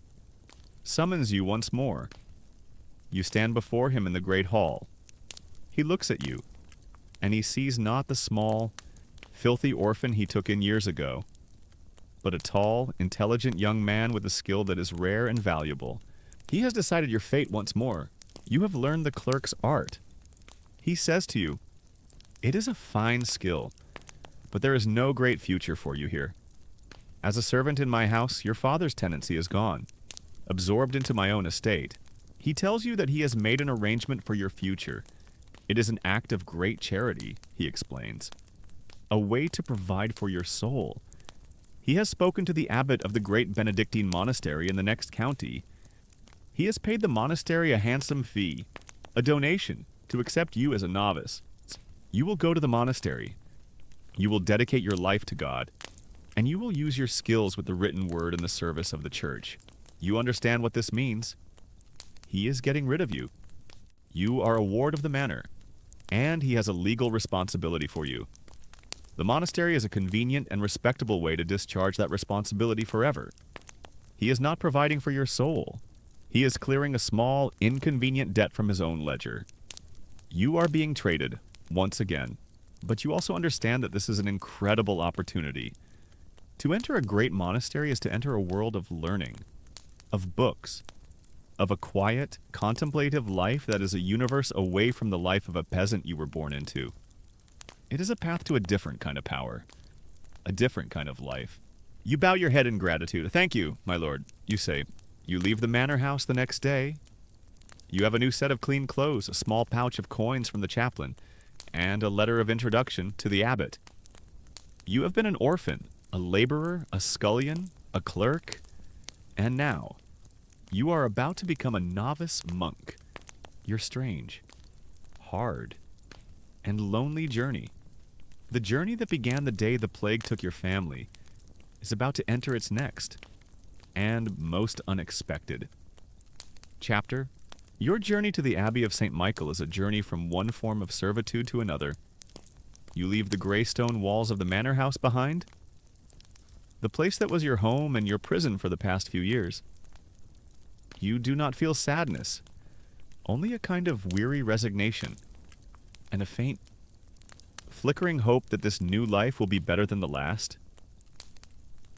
summons you once more. You stand before him in the great hall. He looks at you, and he sees not the small, filthy orphan he took in years ago, but a tall, intelligent young man with a skill that is rare and valuable. He has decided your fate once more. You have learned the clerk's art. He says to you, "It is a fine skill, but there is no great future for you here. As a servant in my house, your father's tenancy is gone, absorbed into my own estate. He tells you that he has made an arrangement for your future. It is an act of great charity," he explains, "a way to provide for your soul. He has spoken to the abbot of the great Benedictine monastery in the next county. He has paid the monastery a handsome fee, a donation, to accept you as a novice. You will go to the monastery. You will dedicate your life to God, and you will use your skills with the written word in the service of the church. You understand what this means? He is getting rid of you. You are a ward of the manor, and he has a legal responsibility for you. The monastery is a convenient and respectable way to discharge that responsibility forever. He is not providing for your soul. He is clearing a small, inconvenient debt from his own ledger. You are being traded, once again, but you also understand that this is an incredible opportunity. To enter a great monastery is to enter a world of learning, of books, of a quiet, contemplative life that is a universe away from the life of a peasant you were born into. It is a path to a different kind of power, a different kind of life. You bow your head in gratitude. "Thank you, my lord," you say. You leave the manor house the next day. You have a new set of clean clothes, a small pouch of coins from the chaplain, and a letter of introduction to the abbot. You have been an orphan, a laborer, a scullion, a clerk, and now you are about to become a novice monk. Your strange, hard, and lonely journey, the journey that began the day the plague took your family, is about to enter its next, and most unexpected, chapter. Your journey to the Abbey of St. Michael is a journey from one form of servitude to another. You leave the gray stone walls of the manor house behind, the place that was your home and your prison for the past few years. You do not feel sadness, only a kind of weary resignation, and a faint, flickering hope that this new life will be better than the last.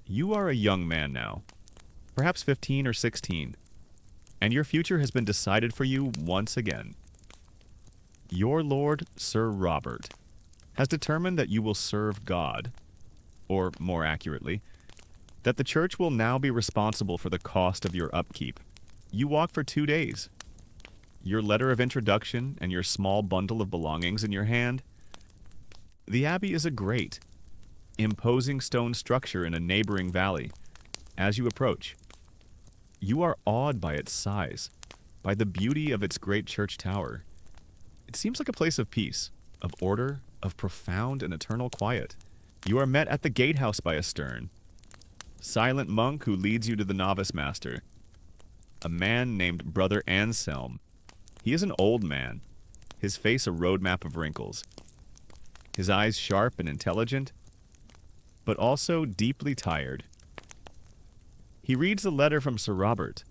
You are a young man now, perhaps 15 or 16, and your future has been decided for you once again. Your lord, Sir Robert, has determined that you will serve God, or more accurately, that the church will now be responsible for the cost of your upkeep. You walk for 2 days, your letter of introduction and your small bundle of belongings in your hand. The abbey is a great, imposing stone structure in a neighboring valley. As you approach, you are awed by its size, by the beauty of its great church tower. It seems like a place of peace, of order, of profound and eternal quiet. You are met at the gatehouse by a stern, silent monk who leads you to the novice master, a man named Brother Anselm. He is an old man, his face a roadmap of wrinkles, his eyes sharp and intelligent, but also deeply tired. He reads the letter from Sir Robert.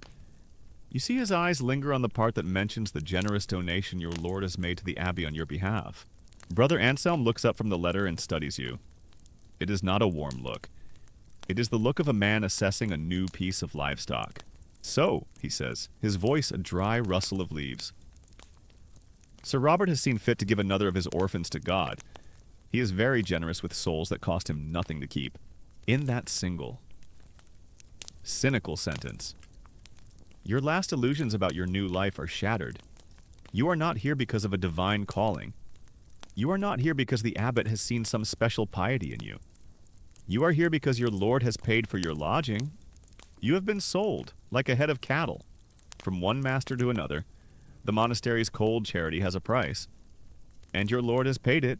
You see his eyes linger on the part that mentions the generous donation your lord has made to the abbey on your behalf. Brother Anselm looks up from the letter and studies you. It is not a warm look. It is the look of a man assessing a new piece of livestock. "So," he says, his voice a dry rustle of leaves. Sir Robert has seen fit to give another of his orphans to God. He is very generous with souls that cost him nothing to keep. In that single, cynical sentence, your last illusions about your new life are shattered. You are not here because of a divine calling. You are not here because the abbot has seen some special piety in you. You are here because your Lord has paid for your lodging. You have been sold, like a head of cattle, from one master to another. The monastery's cold charity has a price, and your Lord has paid it.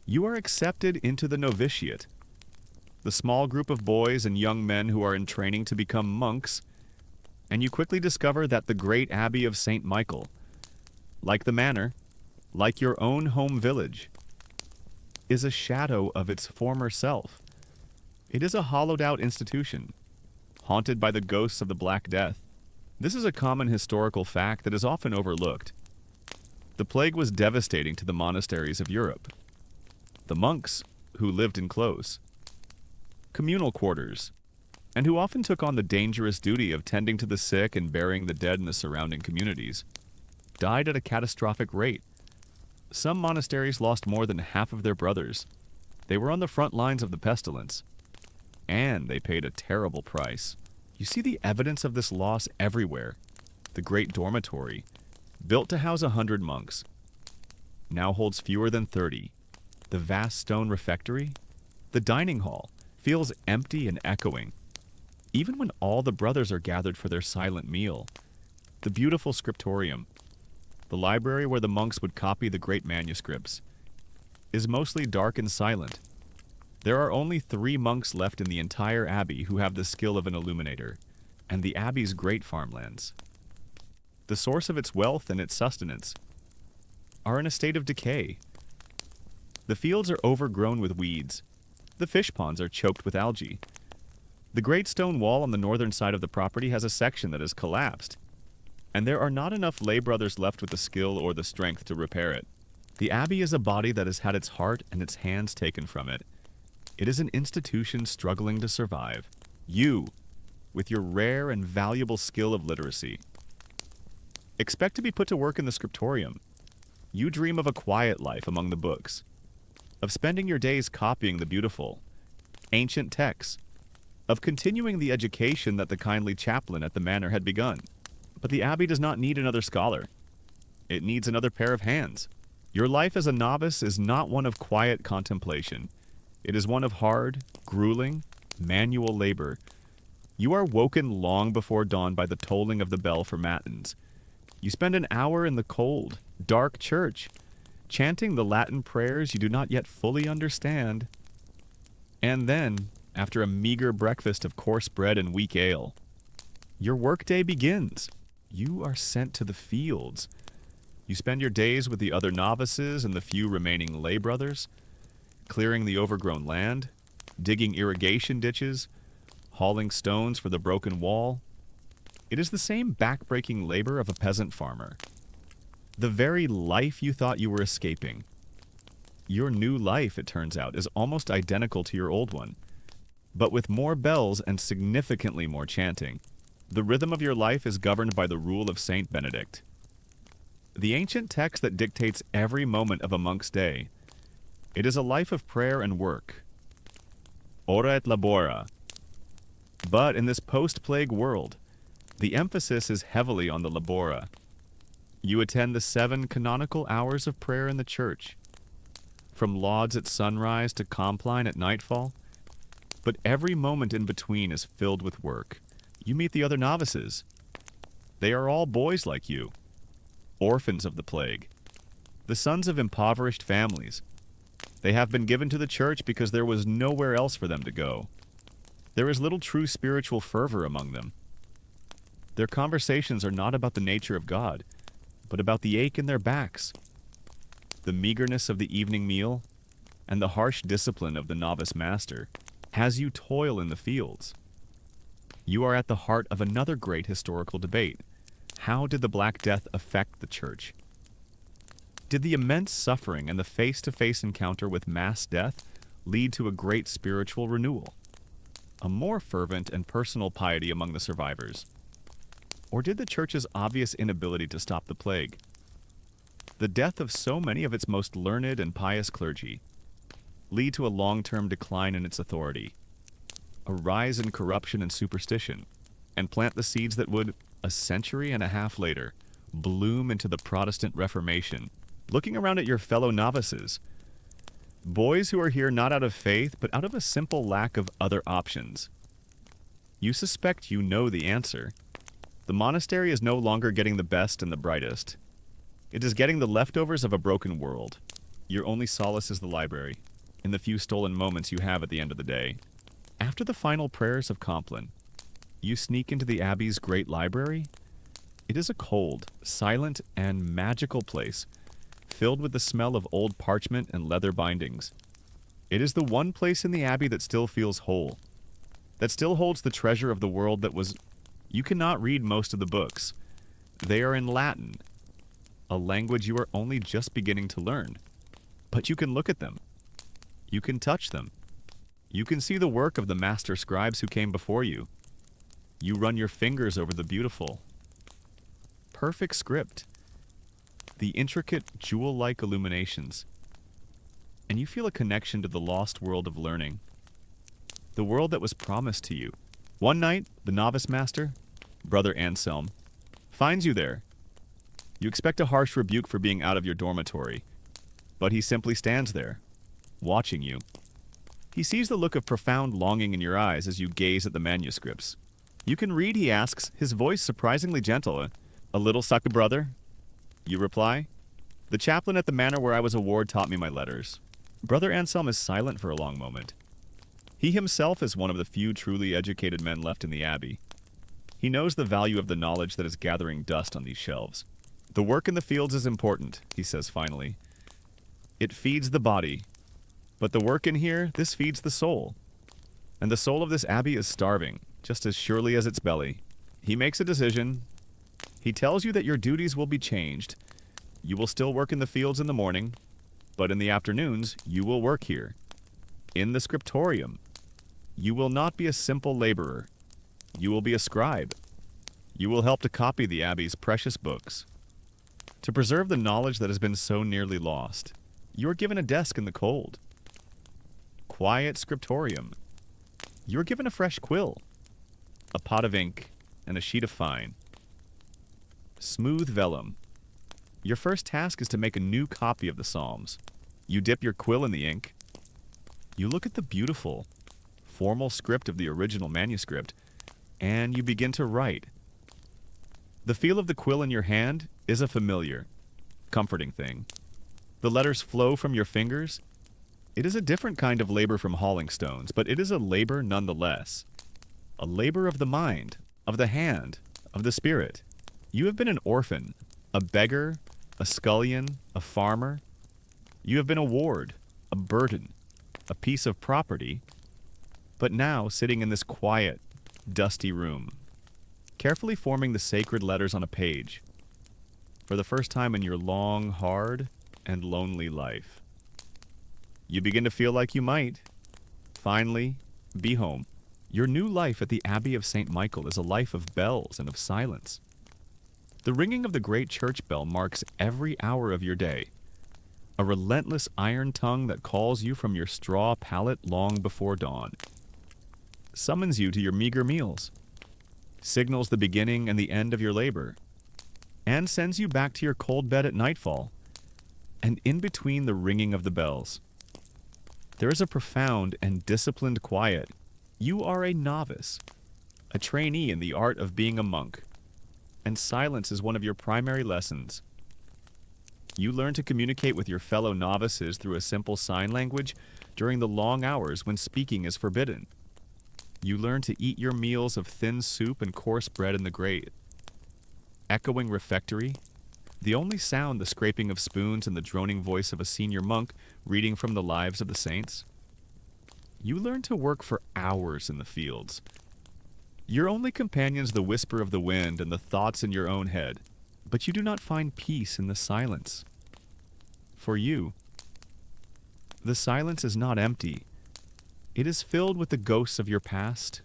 You are accepted into the novitiate, the small group of boys and young men who are in training to become monks, and you quickly discover that the great abbey of St. Michael, like the manor, like your own home village, is a shadow of its former self. It is a hollowed-out institution, haunted by the ghosts of the Black Death. This is a common historical fact that is often overlooked. The plague was devastating to the monasteries of Europe. The monks, who lived in close, communal quarters, and who often took on the dangerous duty of tending to the sick and burying the dead in the surrounding communities, died at a catastrophic rate. Some monasteries lost more than half of their brothers. They were on the front lines of the pestilence, and they paid a terrible price. You see the evidence of this loss everywhere. The great dormitory, built to house 100 monks, now holds fewer than 30. The vast stone refectory, the dining hall, feels empty and echoing, even when all the brothers are gathered for their silent meal. The beautiful scriptorium, the library where the monks would copy the great manuscripts, is mostly dark and silent. There are only 3 monks left in the entire abbey who have the skill of an illuminator, and the abbey's great farmlands, the source of its wealth and its sustenance, are in a state of decay. The fields are overgrown with weeds. The fish ponds are choked with algae. The great stone wall on the northern side of the property has a section that has collapsed, and there are not enough lay brothers left with the skill or the strength to repair it. The abbey is a body that has had its heart and its hands taken from it. It is an institution struggling to survive. You, with your rare and valuable skill of literacy, expect to be put to work in the scriptorium. You dream of a quiet life among the books, of spending your days copying the beautiful, ancient texts, of continuing the education that the kindly chaplain at the manor had begun. But the abbey does not need another scholar. It needs another pair of hands. Your life as a novice is not one of quiet contemplation. It is one of hard, grueling, manual labor. You are woken long before dawn by the tolling of the bell for matins. You spend an hour in the cold, dark church, chanting the Latin prayers you do not yet fully understand. And then, after a meager breakfast of coarse bread and weak ale, your workday begins. You are sent to the fields. You spend your days with the other novices and the few remaining lay brothers, clearing the overgrown land, digging irrigation ditches, hauling stones for the broken wall. It is the same back-breaking labor of a peasant farmer. The very life you thought you were escaping. Your new life, it turns out, is almost identical to your old one, but with more bells and significantly more chanting. The rhythm of your life is governed by the rule of Saint Benedict, the ancient text that dictates every moment of a monk's day. It is a life of prayer and work. Ora et labora. But in this post-plague world, the emphasis is heavily on the labora. You attend the 7 canonical hours of prayer in the church, from lauds at sunrise to compline at nightfall, but every moment in between is filled with work. You meet the other novices. They are all boys like you, orphans of the plague, the sons of impoverished families. They have been given to the church because there was nowhere else for them to go. There is little true spiritual fervor among them. Their conversations are not about the nature of God, but about the ache in their backs, the meagerness of the evening meal, and the harsh discipline of the novice master. As you toil in the fields, you are at the heart of another great historical debate. How did the Black Death affect the church? Did the immense suffering and the face-to-face encounter with mass death lead to a great spiritual renewal, a more fervent and personal piety among the survivors? Or did the church's obvious inability to stop the plague, the death of so many of its most learned and pious clergy, lead to a long-term decline in its authority, a rise in corruption and superstition, and plant the seeds that would, a century and a half later, bloom into the Protestant Reformation, looking around at your fellow novices, boys who are here not out of faith, but out of a simple lack of other options. You suspect you know the answer. The monastery is no longer getting the best and the brightest. It is getting the leftovers of a broken world. Your only solace is the library, in the few stolen moments you have at the end of the day. After the final prayers of Compline, you sneak into the Abbey's great library. It is a cold, silent, and magical place, filled with the smell of old parchment and leather bindings. It is the one place in the Abbey that still feels whole, that still holds the treasure of the world that was. You cannot read most of the books. They are in Latin, a language you are only just beginning to learn. But you can look at them. You can touch them. You can see the work of the master scribes who came before you. You run your fingers over the beautiful, perfect script, the intricate jewel-like illuminations, and you feel a connection to the lost world of learning, the world that was promised to you. One night, the novice master, Brother Anselm, finds you there. You expect a harsh rebuke for being out of your dormitory, but he simply stands there, watching you. He sees the look of profound longing in your eyes as you gaze at the manuscripts. You can read, he asks, his voice surprisingly gentle. A little suck, brother? You reply. The chaplain at the manor where I was a ward taught me my letters. Brother Anselm is silent for a long moment. He himself is one of the few truly educated men left in the abbey. He knows the value of the knowledge that is gathering dust on these shelves. The work in the fields is important, he says finally. It feeds the body. But the work in here, this feeds the soul. And the soul of this abbey is starving, just as surely as its belly. He makes a decision. He tells you that your duties will be changed. You will still work in the fields in the morning, but in the afternoons, you will work here. In the scriptorium. You will not be a simple laborer. You will be a scribe. You will help to copy the abbey's precious books. To preserve the knowledge that has been so nearly lost, you are given a desk in the cold. Quiet scriptorium. You are given a fresh quill, a pot of ink, and a sheet of fine. Smooth vellum. Your first task is to make a new copy of the Psalms. You dip your quill in the ink. You look at the beautiful, formal script of the original manuscript, and you begin to write. The feel of the quill in your hand is a familiar, comforting thing. The letters flow from your fingers. It is a different kind of labor from hauling stones, but it is a labor nonetheless. A labor of the mind, of the hand, of the spirit. You have been an orphan, a beggar, a scullion, a farmer. You have been a ward, a burden, a piece of property, but now sitting in this quiet, dusty room, carefully forming the sacred letters on a page, for the first time in your long, hard, and lonely life. You begin to feel like you might, finally, be home. Your new life at the Abbey of St. Michael is a life of bells and of silence. The ringing of the great church bell marks every hour of your day, a relentless iron tongue that calls you from your straw pallet long before dawn, summons you to your meager meals, signals the beginning and the end of your labor, and sends you back to your cold bed at nightfall. And in between the ringing of the bells, there is a profound and disciplined quiet. You are a novice, a trainee in the art of being a monk, and silence is one of your primary lessons. You learn to communicate with your fellow novices through a simple sign language during the long hours when speaking is forbidden. You learn to eat your meals of thin soup and coarse bread in the grate. Echoing refectory, the only sound the scraping of spoons and the droning voice of a senior monk reading from the lives of the saints. You learn to work for hours in the fields. Your only companions the whisper of the wind and the thoughts in your own head, but you do not find peace in the silence. For you, the silence is not empty. It is filled with the ghosts of your past.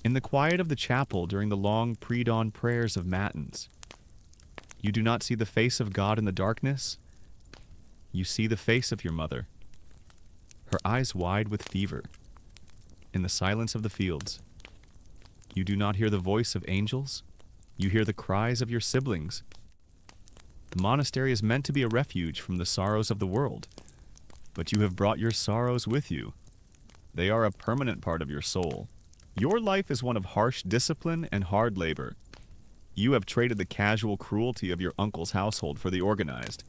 In the quiet of the chapel during the long pre-dawn prayers of matins, you do not see the face of God in the darkness. You see the face of your mother, her eyes wide with fever. In the silence of the fields, you do not hear the voice of angels. You hear the cries of your siblings. The monastery is meant to be a refuge from the sorrows of the world, but you have brought your sorrows with you. They are a permanent part of your soul. Your life is one of harsh discipline and hard labor. You have traded the casual cruelty of your uncle's household for the organized,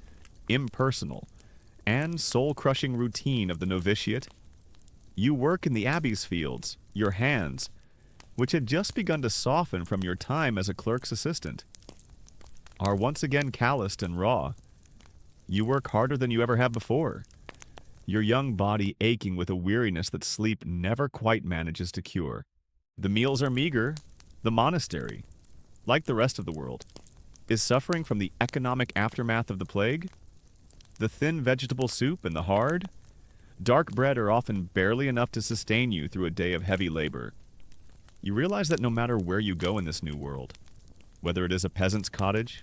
impersonal, and soul-crushing routine of the novitiate. You work in the abbey's fields, your hands, which had just begun to soften from your time as a clerk's assistant, are once again calloused and raw. You work harder than you ever have before, your young body aching with a weariness that sleep never quite manages to cure. The meals are meager. The monastery, like the rest of the world, is suffering from the economic aftermath of the plague. The thin vegetable soup and the hard, dark bread are often barely enough to sustain you through a day of heavy labor. You realize that no matter where you go in this new world, whether it is a peasant's cottage,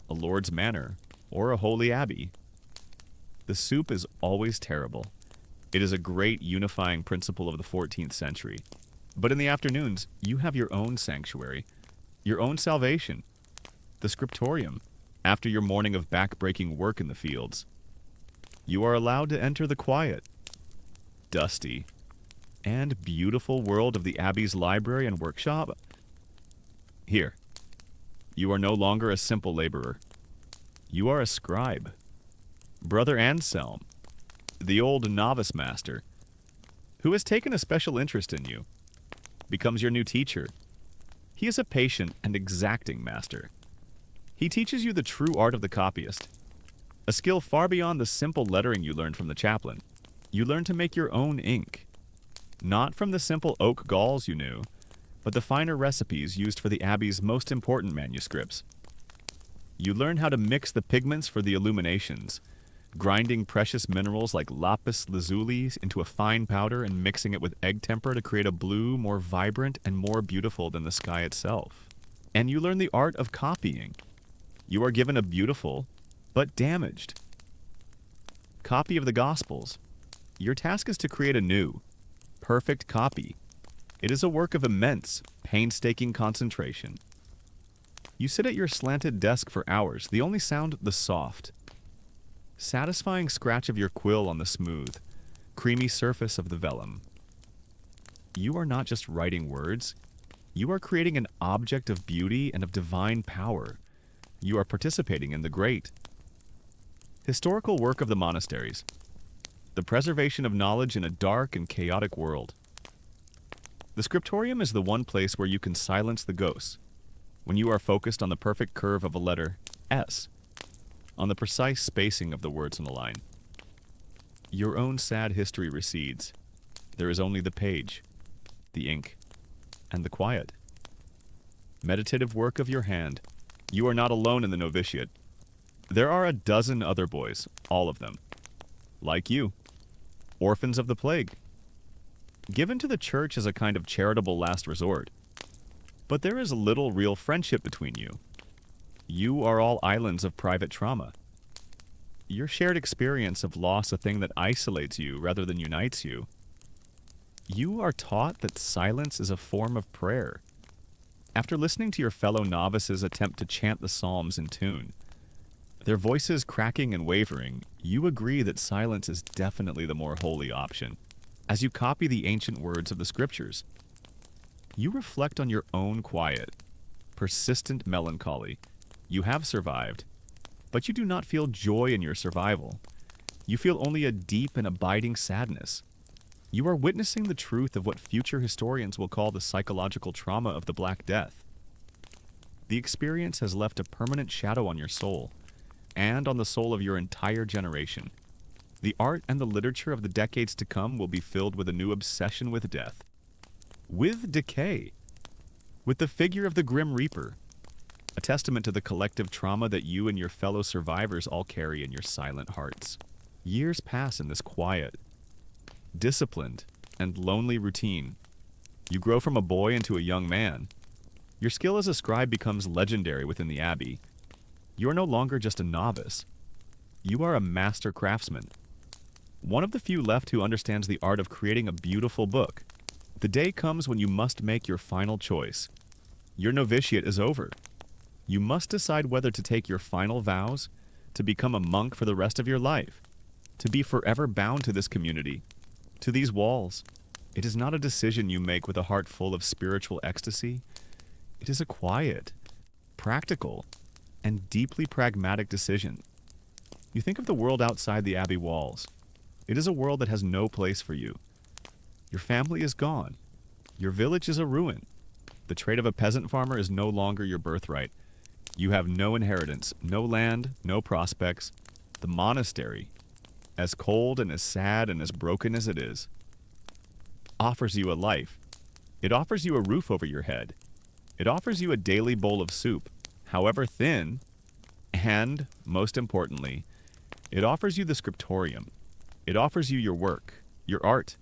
a lord's manor, or a holy abbey, the soup is always terrible. It is a great unifying principle of the 14th century. But in the afternoons, you have your own sanctuary, your own salvation, the scriptorium, after your morning of back-breaking work in the fields. You are allowed to enter the quiet, dusty, and beautiful world of the abbey's library and workshop. Here, you are no longer a simple laborer. You are a scribe. Brother Anselm, the old novice master, who has taken a special interest in you, becomes your new teacher. He is a patient and exacting master. He teaches you the true art of the copyist, a skill far beyond the simple lettering you learned from the chaplain. You learn to make your own ink, not from the simple oak galls you knew, but the finer recipes used for the abbey's most important manuscripts. You learn how to mix the pigments for the illuminations, grinding precious minerals like lapis lazuli into a fine powder and mixing it with egg tempera to create a blue more vibrant and more beautiful than the sky itself. And you learn the art of copying. You are given a beautiful, but damaged, copy of the Gospels. Your task is to create a new, perfect copy. It is a work of immense, painstaking concentration. You sit at your slanted desk for hours, the only sound the soft, satisfying scratch of your quill on the smooth, creamy surface of the vellum. You are not just writing words. You are creating an object of beauty and of divine power. You are participating in the great historical work of the monasteries, the preservation of knowledge in a dark and chaotic world. The scriptorium is the one place where you can silence the ghosts, when you are focused on the perfect curve of a letter S, on the precise spacing of the words on the line. Your own sad history recedes. There is only the page, the ink, and the quiet. Meditative work of your hand. You are not alone in the novitiate. There are a dozen other boys, all of them, like you, orphans of the plague, given to the church as a kind of charitable last resort. But there is little real friendship between you. You are all islands of private trauma. Your shared experience of loss, a thing that isolates you rather than unites you. You are taught that silence is a form of prayer. After listening to your fellow novices attempt to chant the psalms in tune, their voices cracking and wavering, you agree that silence is definitely the more holy option. As you copy the ancient words of the scriptures, you reflect on your own quiet, persistent melancholy. You have survived, but you do not feel joy in your survival. You feel only a deep and abiding sadness. You are witnessing the truth of what future historians will call the psychological trauma of the Black Death. The experience has left a permanent shadow on your soul, and on the soul of your entire generation. The art and the literature of the decades to come will be filled with a new obsession with death, with decay, with the figure of the Grim Reaper, a testament to the collective trauma that you and your fellow survivors all carry in your silent hearts. Years pass in this quiet, disciplined, and lonely routine. You grow from a boy into a young man. Your skill as a scribe becomes legendary within the abbey. You are no longer just a novice. You are a master craftsman, one of the few left who understands the art of creating a beautiful book. The day comes when you must make your final choice. Your novitiate is over. You must decide whether to take your final vows, to become a monk for the rest of your life, to be forever bound to this community, to these walls. It is not a decision you make with a heart full of spiritual ecstasy. It is a quiet, practical, and deeply pragmatic decision. You think of the world outside the abbey walls. It is a world that has no place for you. Your family is gone. Your village is a ruin. The trade of a peasant farmer is no longer your birthright. You have no inheritance, no land, no prospects. The monastery, as cold and as sad and as broken as it is, offers you a life. It offers you a roof over your head. It offers you a daily bowl of soup, however thin, and, most importantly, it offers you the scriptorium. It offers you your work, your art,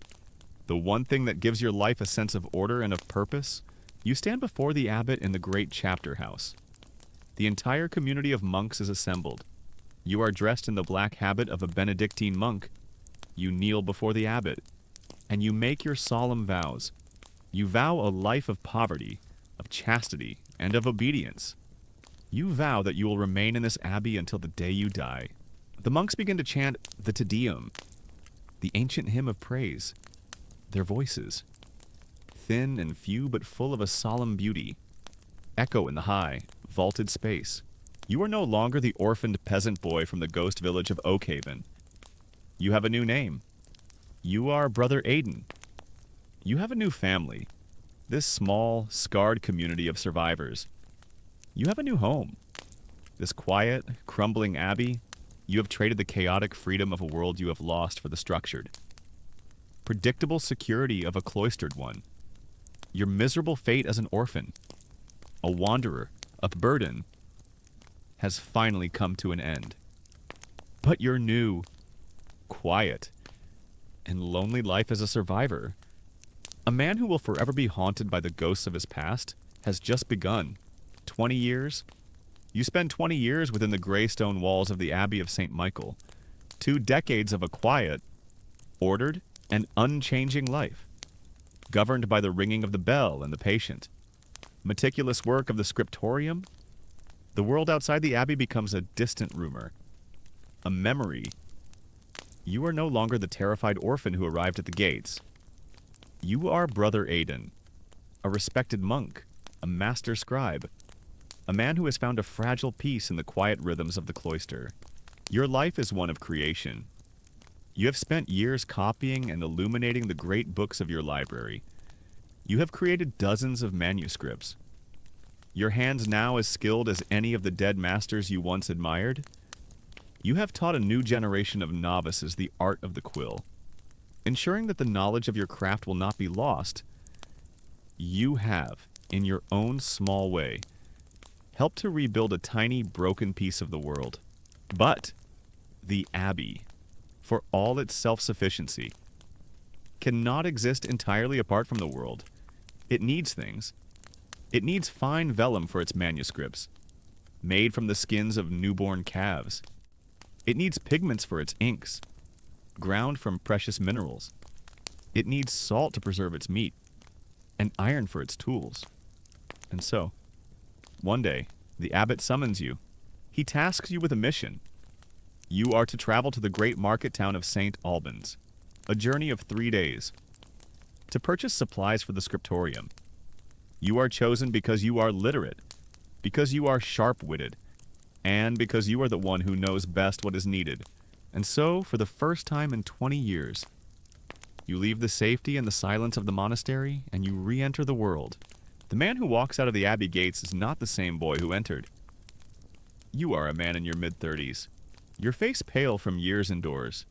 the one thing that gives your life a sense of order and of purpose. You stand before the abbot in the great chapter house. The entire community of monks is assembled. You are dressed in the black habit of a Benedictine monk. You kneel before the abbot, and you make your solemn vows. You vow a life of poverty, of chastity, and of obedience. You vow that you will remain in this abbey until the day you die. The monks begin to chant the Te Deum, the ancient hymn of praise. Their voices, thin and few but full of a solemn beauty, echo in the high, vaulted space. You are no longer the orphaned peasant boy from the ghost village of Oakhaven. You have a new name. You are Brother Aidan. You have a new family, this small, scarred community of survivors. You have a new home. This quiet, crumbling abbey, you have traded the chaotic freedom of a world you have lost for the structured, predictable security of a cloistered one. Your miserable fate as an orphan, a wanderer, a burden, has finally come to an end. But your new, quiet, and lonely life as a survivor, a man who will forever be haunted by the ghosts of his past, has just begun. 20 years? You spend 20 years within the gray stone walls of the Abbey of St. Michael. 2 decades of a quiet, ordered, and unchanging life, governed by the ringing of the bell and the patient. Meticulous work of the scriptorium. The world outside the abbey becomes a distant rumor, a memory. You are no longer the terrified orphan who arrived at the gates. You are Brother Aidan, a respected monk, a master scribe, a man who has found a fragile peace in the quiet rhythms of the cloister. Your life is one of creation. You have spent years copying and illuminating the great books of your library. You have created dozens of manuscripts. Your hands now as skilled as any of the dead masters you once admired. You have taught a new generation of novices the art of the quill. Ensuring that the knowledge of your craft will not be lost, you have, in your own small way, helped to rebuild a tiny, broken piece of the world. But the Abbey, for all its self-sufficiency, cannot exist entirely apart from the world. It needs things. It needs fine vellum for its manuscripts, made from the skins of newborn calves. It needs pigments for its inks, ground from precious minerals. It needs salt to preserve its meat, and iron for its tools. And so, one day, the abbot summons you. He tasks you with a mission. You are to travel to the great market town of St. Albans, a journey of 3 days, to purchase supplies for the scriptorium. You are chosen because you are literate, because you are sharp-witted, and because you are the one who knows best what is needed. And so, for the first time in 20 years, you leave the safety and the silence of the monastery, and you re-enter the world. The man who walks out of the abbey gates is not the same boy who entered. You are a man in your mid-30s, your face pale from years indoors,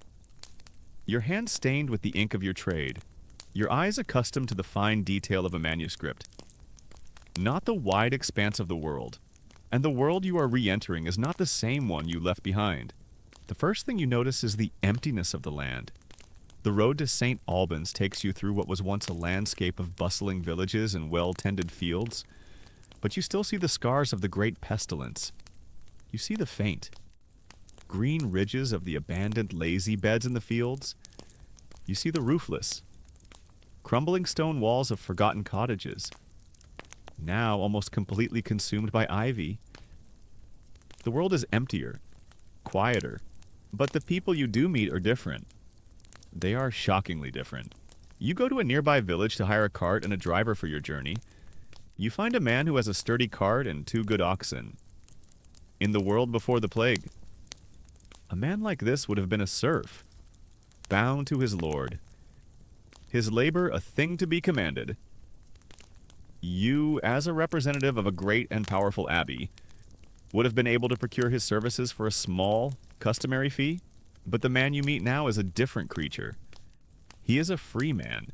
your hands stained with the ink of your trade, your eyes accustomed to the fine detail of a manuscript. Not the wide expanse of the world, and the world you are re-entering is not the same one you left behind. The first thing you notice is the emptiness of the land. The road to St. Albans takes you through what was once a landscape of bustling villages and well-tended fields, but you still see the scars of the great pestilence. You see the faint, green ridges of the abandoned lazy beds in the fields. You see the roofless, crumbling stone walls of forgotten cottages, now almost completely consumed by ivy, The world is emptier, quieter, but the people you do meet are different. They are shockingly different. You go to a nearby village to hire a cart and a driver for your journey. You find a man who has a sturdy cart and 2 good oxen. In the world before the plague, a man like this would have been a serf, bound to his lord, his labor a thing to be commanded. You, as a representative of a great and powerful abbey, would have been able to procure his services for a small, customary fee, but the man you meet now is a different creature. He is a free man.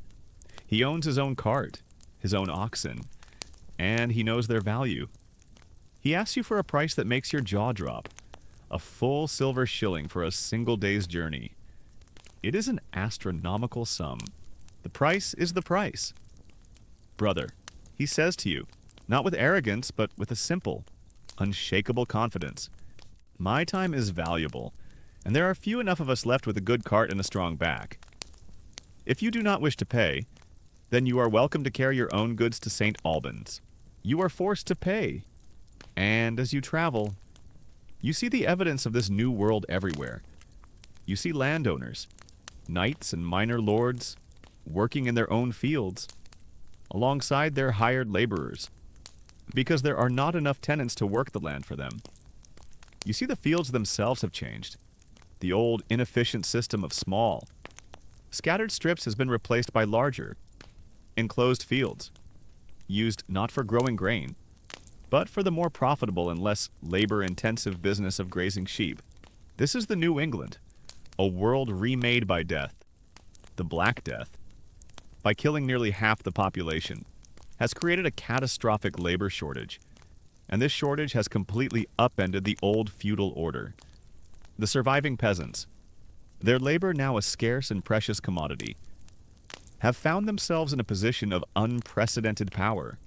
He owns his own cart, his own oxen, and he knows their value. He asks you for a price that makes your jaw drop, a full silver shilling for a single day's journey. It is an astronomical sum. The price is the price. Brother, he says to you, not with arrogance, but with a simple, unshakable confidence, my time is valuable, and there are few enough of us left with a good cart and a strong back. If you do not wish to pay, then you are welcome to carry your own goods to St. Albans. You are forced to pay, and as you travel, you see the evidence of this new world everywhere. You see landowners, knights and minor lords, working in their own fields, alongside their hired laborers, because there are not enough tenants to work the land for them. You see the fields themselves have changed. The old, inefficient system of small, scattered strips has been replaced by larger, enclosed fields, used not for growing grain, but for the more profitable and less labor-intensive business of grazing sheep. This is the New England, a world remade by death, the Black Death, by killing nearly half the population, has created a catastrophic labor shortage, and this shortage has completely upended the old feudal order. The surviving peasants, their labor now a scarce and precious commodity, have found themselves in a position of unprecedented power.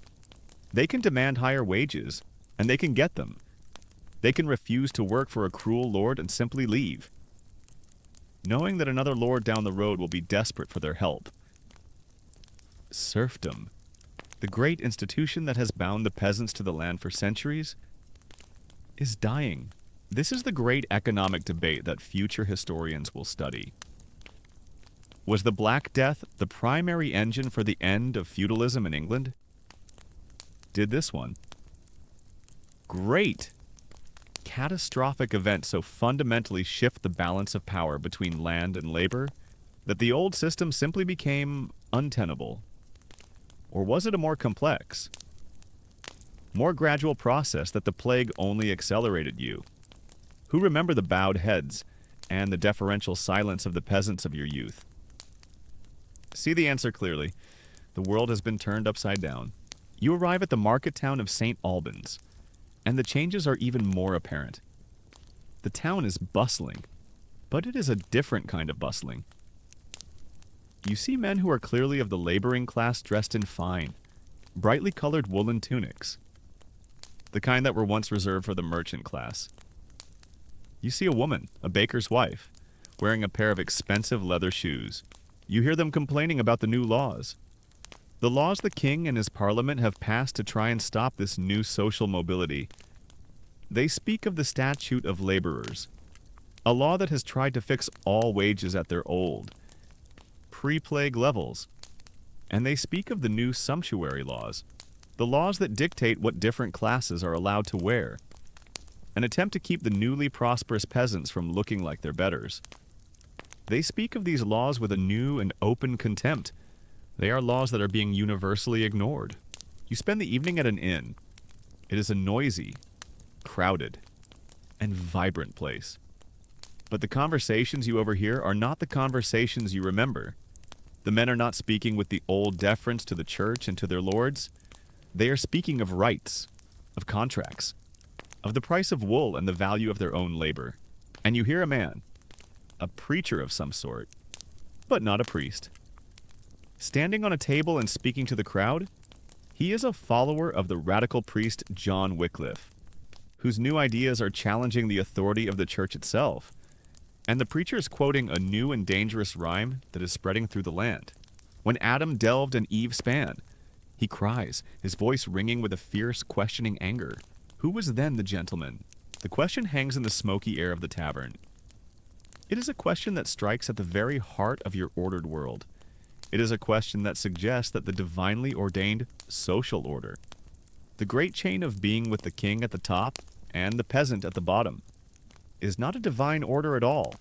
They can demand higher wages, and they can get them. They can refuse to work for a cruel lord and simply leave, knowing that another lord down the road will be desperate for their help. Serfdom, the great institution that has bound the peasants to the land for centuries, is dying. This is the great economic debate that future historians will study. Was the Black Death the primary engine for the end of feudalism in England? Did this one, great, catastrophic event so fundamentally shift the balance of power between land and labor that the old system simply became untenable? Or was it a more complex, more gradual process that the plague only accelerated you, who remember the bowed heads and the deferential silence of the peasants of your youth? See the answer clearly. The world has been turned upside down. You arrive at the market town of St. Albans, and the changes are even more apparent. The town is bustling, but it is a different kind of bustling. You see men who are clearly of the laboring class dressed in fine, brightly colored woolen tunics, the kind that were once reserved for the merchant class. You see a woman, a baker's wife, wearing a pair of expensive leather shoes. You hear them complaining about the new laws. The laws the king and his parliament have passed to try and stop this new social mobility. They speak of the Statute of Laborers, a law that has tried to fix all wages at their old, pre-plague levels. And they speak of the new sumptuary laws, the laws that dictate what different classes are allowed to wear, an attempt to keep the newly prosperous peasants from looking like their betters. They speak of these laws with a new and open contempt. They are laws that are being universally ignored. You spend the evening at an inn. It is a noisy, crowded, and vibrant place. But the conversations you overhear are not the conversations you remember. The men are not speaking with the old deference to the church and to their lords. They are speaking of rights, of contracts, of the price of wool and the value of their own labor. And you hear a man, a preacher of some sort, but not a priest, standing on a table and speaking to the crowd. He is a follower of the radical priest John Wycliffe, whose new ideas are challenging the authority of the church itself. And the preacher is quoting a new and dangerous rhyme that is spreading through the land. When Adam delved and Eve span, he cries, his voice ringing with a fierce, questioning anger. Who was then the gentleman, The question hangs in the smoky air of the tavern. It is a question that strikes at the very heart of your ordered world. It is a question that suggests that the divinely ordained social order, the great chain of being with the king at the top and the peasant at the bottom, is not a divine order at all,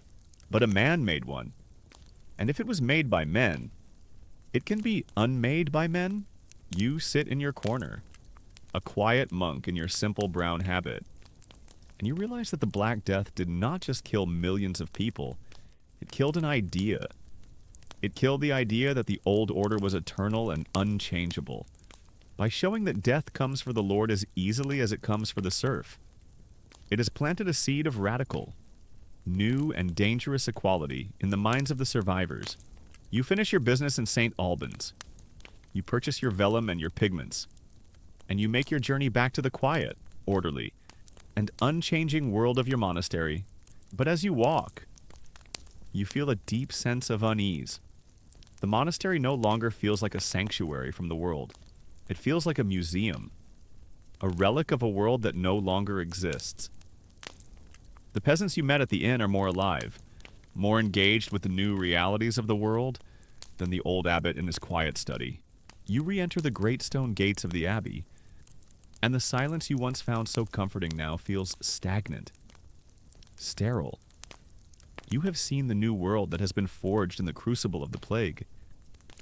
but a man-made one. And if it was made by men, it can be unmade by men. You sit in your corner, a quiet monk in your simple brown habit, and you realize that the Black Death did not just kill millions of people, it killed an idea. It killed the idea that the old order was eternal and unchangeable, by showing that death comes for the Lord as easily as it comes for the serf. It has planted a seed of radical, new and dangerous equality in the minds of the survivors. You finish your business in St. Albans. You purchase your vellum and your pigments, and you make your journey back to the quiet, orderly, and unchanging world of your monastery. But as you walk, you feel a deep sense of unease. The monastery no longer feels like a sanctuary from the world. It feels like a museum, a relic of a world that no longer exists. The peasants you met at the inn are more alive, more engaged with the new realities of the world than the old abbot in his quiet study. You re-enter the great stone gates of the abbey, and the silence you once found so comforting now feels stagnant, sterile. You have seen the new world that has been forged in the crucible of the plague.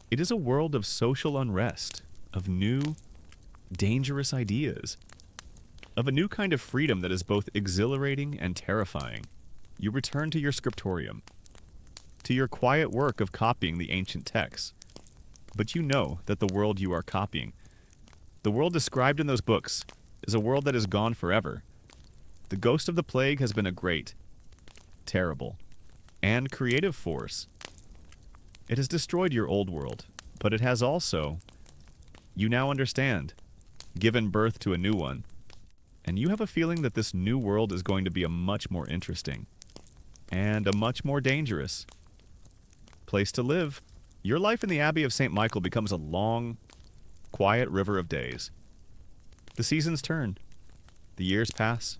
It is a world of social unrest, of new, dangerous ideas, of a new kind of freedom that is both exhilarating and terrifying. You return to your scriptorium, to your quiet work of copying the ancient texts. But you know that the world you are copying, the world described in those books, is a world that is gone forever. The ghost of the plague has been a great, terrible, and creative force. It has destroyed your old world, but it has also, you now understand, given birth to a new one. And you have a feeling that this new world is going to be a much more interesting and a much more dangerous place to live. Your life in the Abbey of St. Michael becomes a long, quiet river of days. The seasons turn. The years pass.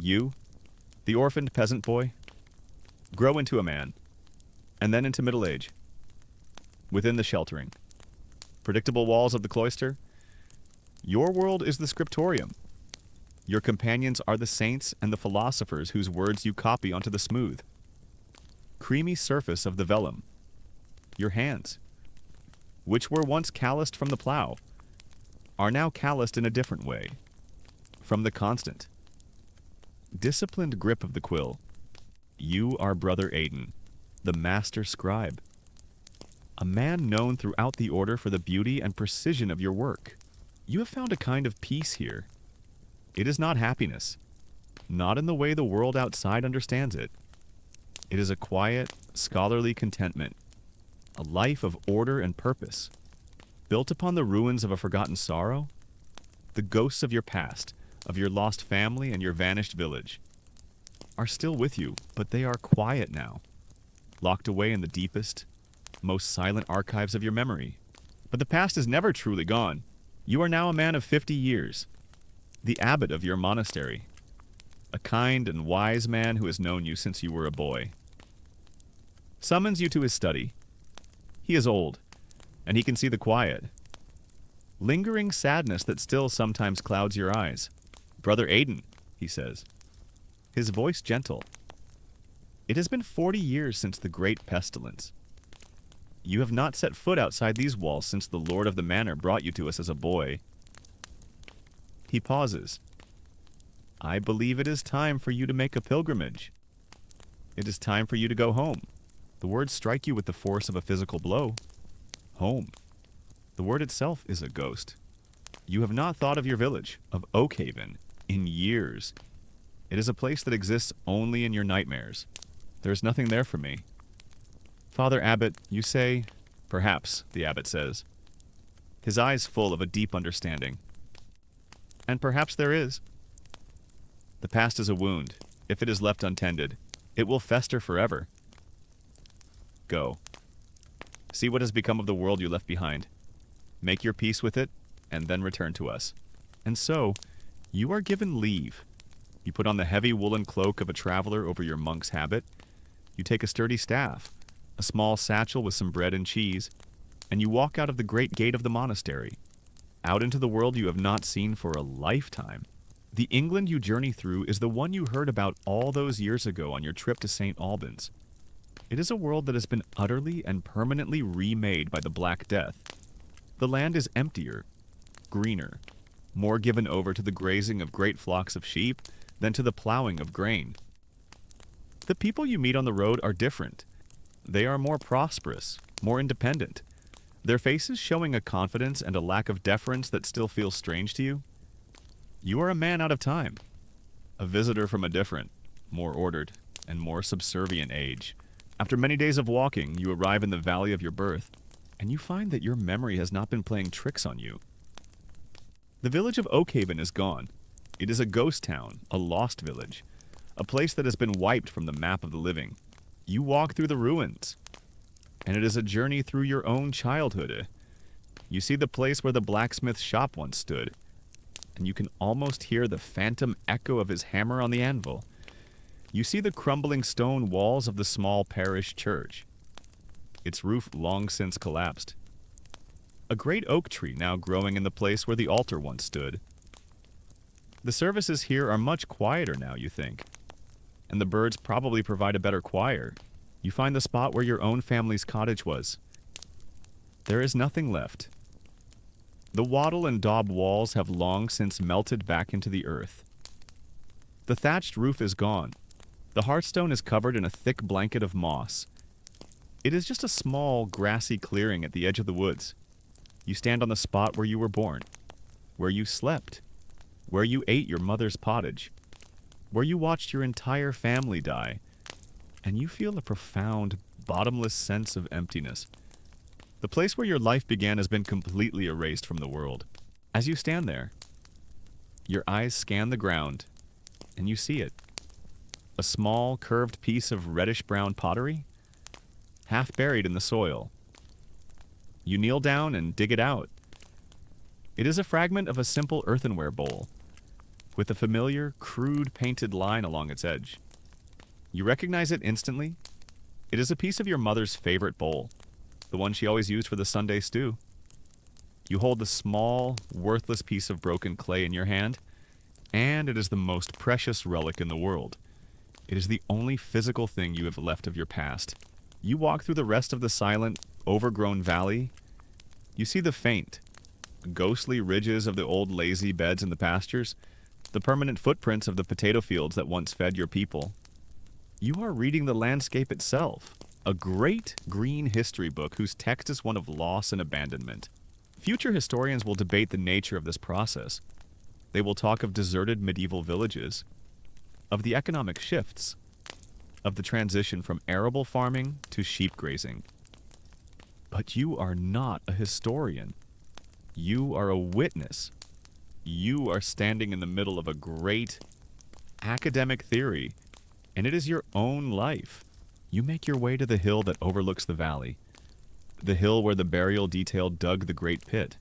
You, the orphaned peasant boy, grow into a man, and then into middle age. Within the sheltering, predictable walls of the cloister, your world is the scriptorium. Your companions are the saints and the philosophers whose words you copy onto the smooth, creamy surface of the vellum. Your hands, which were once calloused from the plow, are now calloused in a different way, from the constant, disciplined grip of the quill. You are Brother Aidan, the master scribe, a man known throughout the order for the beauty and precision of your work. You have found a kind of peace here. It is not happiness, not in the way the world outside understands it. It is a quiet, scholarly contentment, a life of order and purpose, built upon the ruins of a forgotten sorrow. The ghosts of your past, of your lost family and your vanished village, are still with you, but they are quiet now, locked away in the deepest, most silent archives of your memory. But the past is never truly gone. You are now a man of 50 years, the abbot of your monastery, a kind and wise man who has known you since you were a boy. Summons you to his study. He is old, and he can see the quiet, lingering sadness that still sometimes clouds your eyes. Brother Aidan, he says, his voice gentle. It has been 40 years since the great pestilence. You have not set foot outside these walls since the lord of the manor brought you to us as a boy. He pauses. I believe it is time for you to make a pilgrimage. It is time for you to go home. The words strike you with the force of a physical blow. Home. The word itself is a ghost. You have not thought of your village, of Oakhaven, in years. It is a place that exists only in your nightmares. There is nothing there for me. Father Abbot, you say, perhaps, the abbot says, his eyes full of a deep understanding. And perhaps there is. The past is a wound. If it is left untended, it will fester forever. Go. See what has become of the world you left behind. Make your peace with it, and then return to us. And so, you are given leave. You put on the heavy woolen cloak of a traveler over your monk's habit. You take a sturdy staff, a small satchel with some bread and cheese, and you walk out of the great gate of the monastery, out into the world you have not seen for a lifetime. The England you journey through is the one you heard about all those years ago on your trip to St. Albans. It is a world that has been utterly and permanently remade by the Black Death. The land is emptier, greener, more given over to the grazing of great flocks of sheep than to the plowing of grain. The people you meet on the road are different. They are more prosperous, more independent, their faces showing a confidence and a lack of deference that still feels strange to you. You are a man out of time, a visitor from a different, more ordered, and more subservient age. After many days of walking, you arrive in the valley of your birth, and you find that your memory has not been playing tricks on you. The village of Oakhaven is gone. It is a ghost town, a lost village, a place that has been wiped from the map of the living. You walk through the ruins, and it is a journey through your own childhood. You see the place where the blacksmith's shop once stood, and you can almost hear the phantom echo of his hammer on the anvil. You see the crumbling stone walls of the small parish church, its roof long since collapsed. A great oak tree now growing in the place where the altar once stood. The services here are much quieter now, you think, and the birds probably provide a better choir. You find the spot where your own family's cottage was. There is nothing left. The wattle and daub walls have long since melted back into the earth. The thatched roof is gone. The hearthstone is covered in a thick blanket of moss. It is just a small, grassy clearing at the edge of the woods. You stand on the spot where you were born, where you slept, where you ate your mother's pottage, where you watched your entire family die, and you feel a profound, bottomless sense of emptiness. The place where your life began has been completely erased from the world. As you stand there, your eyes scan the ground, and you see it. A small, curved piece of reddish-brown pottery, half buried in the soil. You kneel down and dig it out. It is a fragment of a simple earthenware bowl, with a familiar, crude painted line along its edge. You recognize it instantly. It is a piece of your mother's favorite bowl, the one she always used for the Sunday stew. You hold the small, worthless piece of broken clay in your hand, and it is the most precious relic in the world. It is the only physical thing you have left of your past. You walk through the rest of the silent, overgrown valley. You see the faint, ghostly ridges of the old lazy beds in the pastures, the permanent footprints of the potato fields that once fed your people. You are reading the landscape itself, a great green history book whose text is one of loss and abandonment. Future historians will debate the nature of this process. They will talk of deserted medieval villages, of the economic shifts, of the transition from arable farming to sheep grazing. But you are not a historian. You are a witness. You are standing in the middle of a great academic theory, and it is your own life. You make your way to the hill that overlooks the valley, the hill where the burial detail dug the great pit.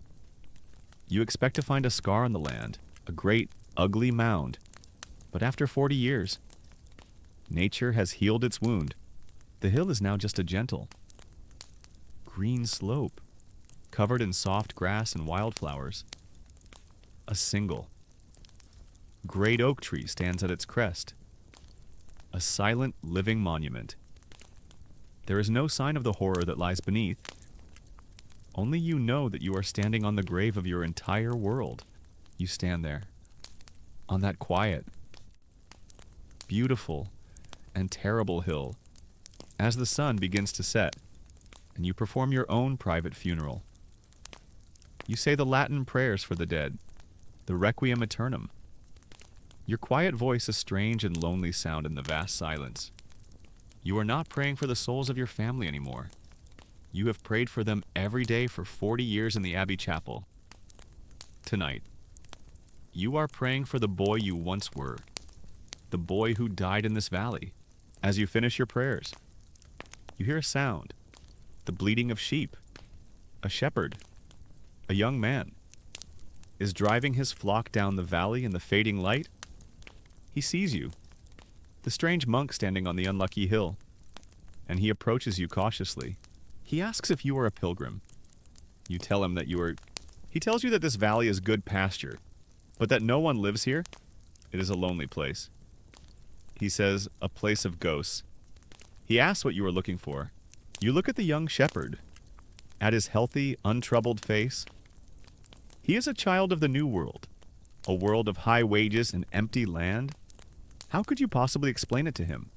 You expect to find a scar on the land, a great, ugly mound. But after 40 years, nature has healed its wound. The hill is now just a gentle, green slope, covered in soft grass and wildflowers. A single, great oak tree stands at its crest, a silent, living monument. There is no sign of the horror that lies beneath. Only you know that you are standing on the grave of your entire world. You stand there, on that quiet, beautiful, and terrible hill, as the sun begins to set, and you perform your own private funeral. You say the Latin prayers for the dead, the Requiem Aeternam. Your quiet voice a strange and lonely sound in the vast silence. You are not praying for the souls of your family anymore. You have prayed for them every day for 40 years in the Abbey Chapel. Tonight, you are praying for the boy you once were, the boy who died in this valley. As you finish your prayers, you hear a sound, the bleating of sheep. A shepherd, a young man, is driving his flock down the valley in the fading light. He sees you, the strange monk standing on the unlucky hill, and he approaches you cautiously. He asks if you are a pilgrim. You tell him that you are... He tells you that this valley is good pasture, but that no one lives here. It is a lonely place. He says, a place of ghosts. He asks what you are looking for. You look at the young shepherd, at his healthy, untroubled face. He is a child of the New World, a world of high wages and empty land. How could you possibly explain it to him?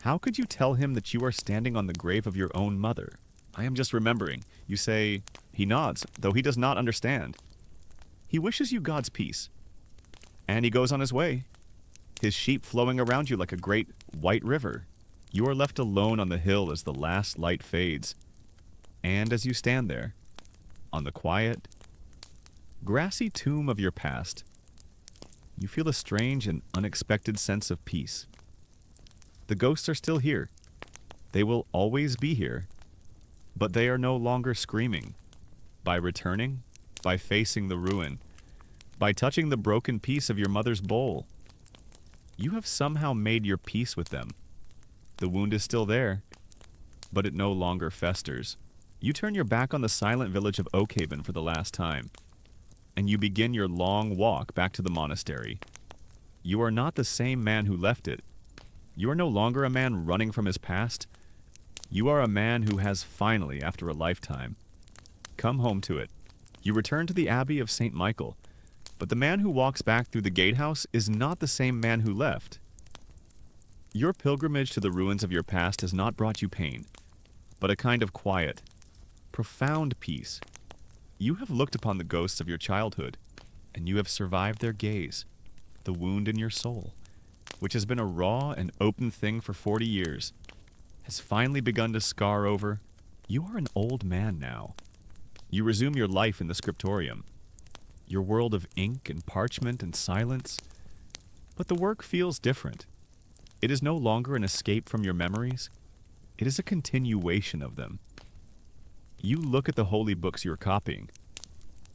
How could you tell him that you are standing on the grave of your own mother? I am just remembering. You say, he nods, though he does not understand. He wishes you God's peace. And he goes on his way, his sheep flowing around you like a great white river. You are left alone on the hill as the last light fades. And as you stand there, on the quiet, grassy tomb of your past, you feel a strange and unexpected sense of peace. The ghosts are still here. They will always be here. But they are no longer screaming. By returning, by facing the ruin, by touching the broken piece of your mother's bowl, you have somehow made your peace with them. The wound is still there, but it no longer festers. You turn your back on the silent village of Oakhaven for the last time, and you begin your long walk back to the monastery. You are not the same man who left it. You are no longer a man running from his past. You are a man who has finally, after a lifetime, come home to it. You return to the Abbey of St. Michael, but the man who walks back through the gatehouse is not the same man who left. Your pilgrimage to the ruins of your past has not brought you pain, but a kind of quiet, profound peace. You have looked upon the ghosts of your childhood, and you have survived their gaze, the wound in your soul, which has been a raw and open thing for 40 years, has finally begun to scar over. You are an old man now. You resume your life in the scriptorium, your world of ink and parchment and silence, but the work feels different. It is no longer an escape from your memories. It is a continuation of them. You look at the holy books you are copying,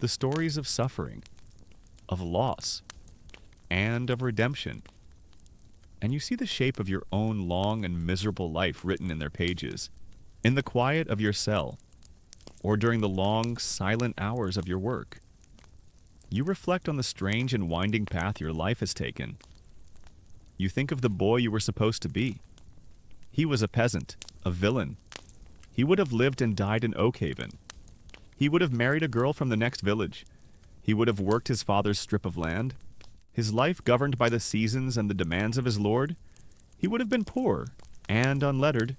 the stories of suffering, of loss, and of redemption, and you see the shape of your own long and miserable life written in their pages, in the quiet of your cell, or during the long, silent hours of your work. You reflect on the strange and winding path your life has taken. You think of the boy you were supposed to be. He was a peasant, a villain. He would have lived and died in Oakhaven. He would have married a girl from the next village. He would have worked his father's strip of land. His life governed by the seasons and the demands of his lord. He would have been poor and unlettered,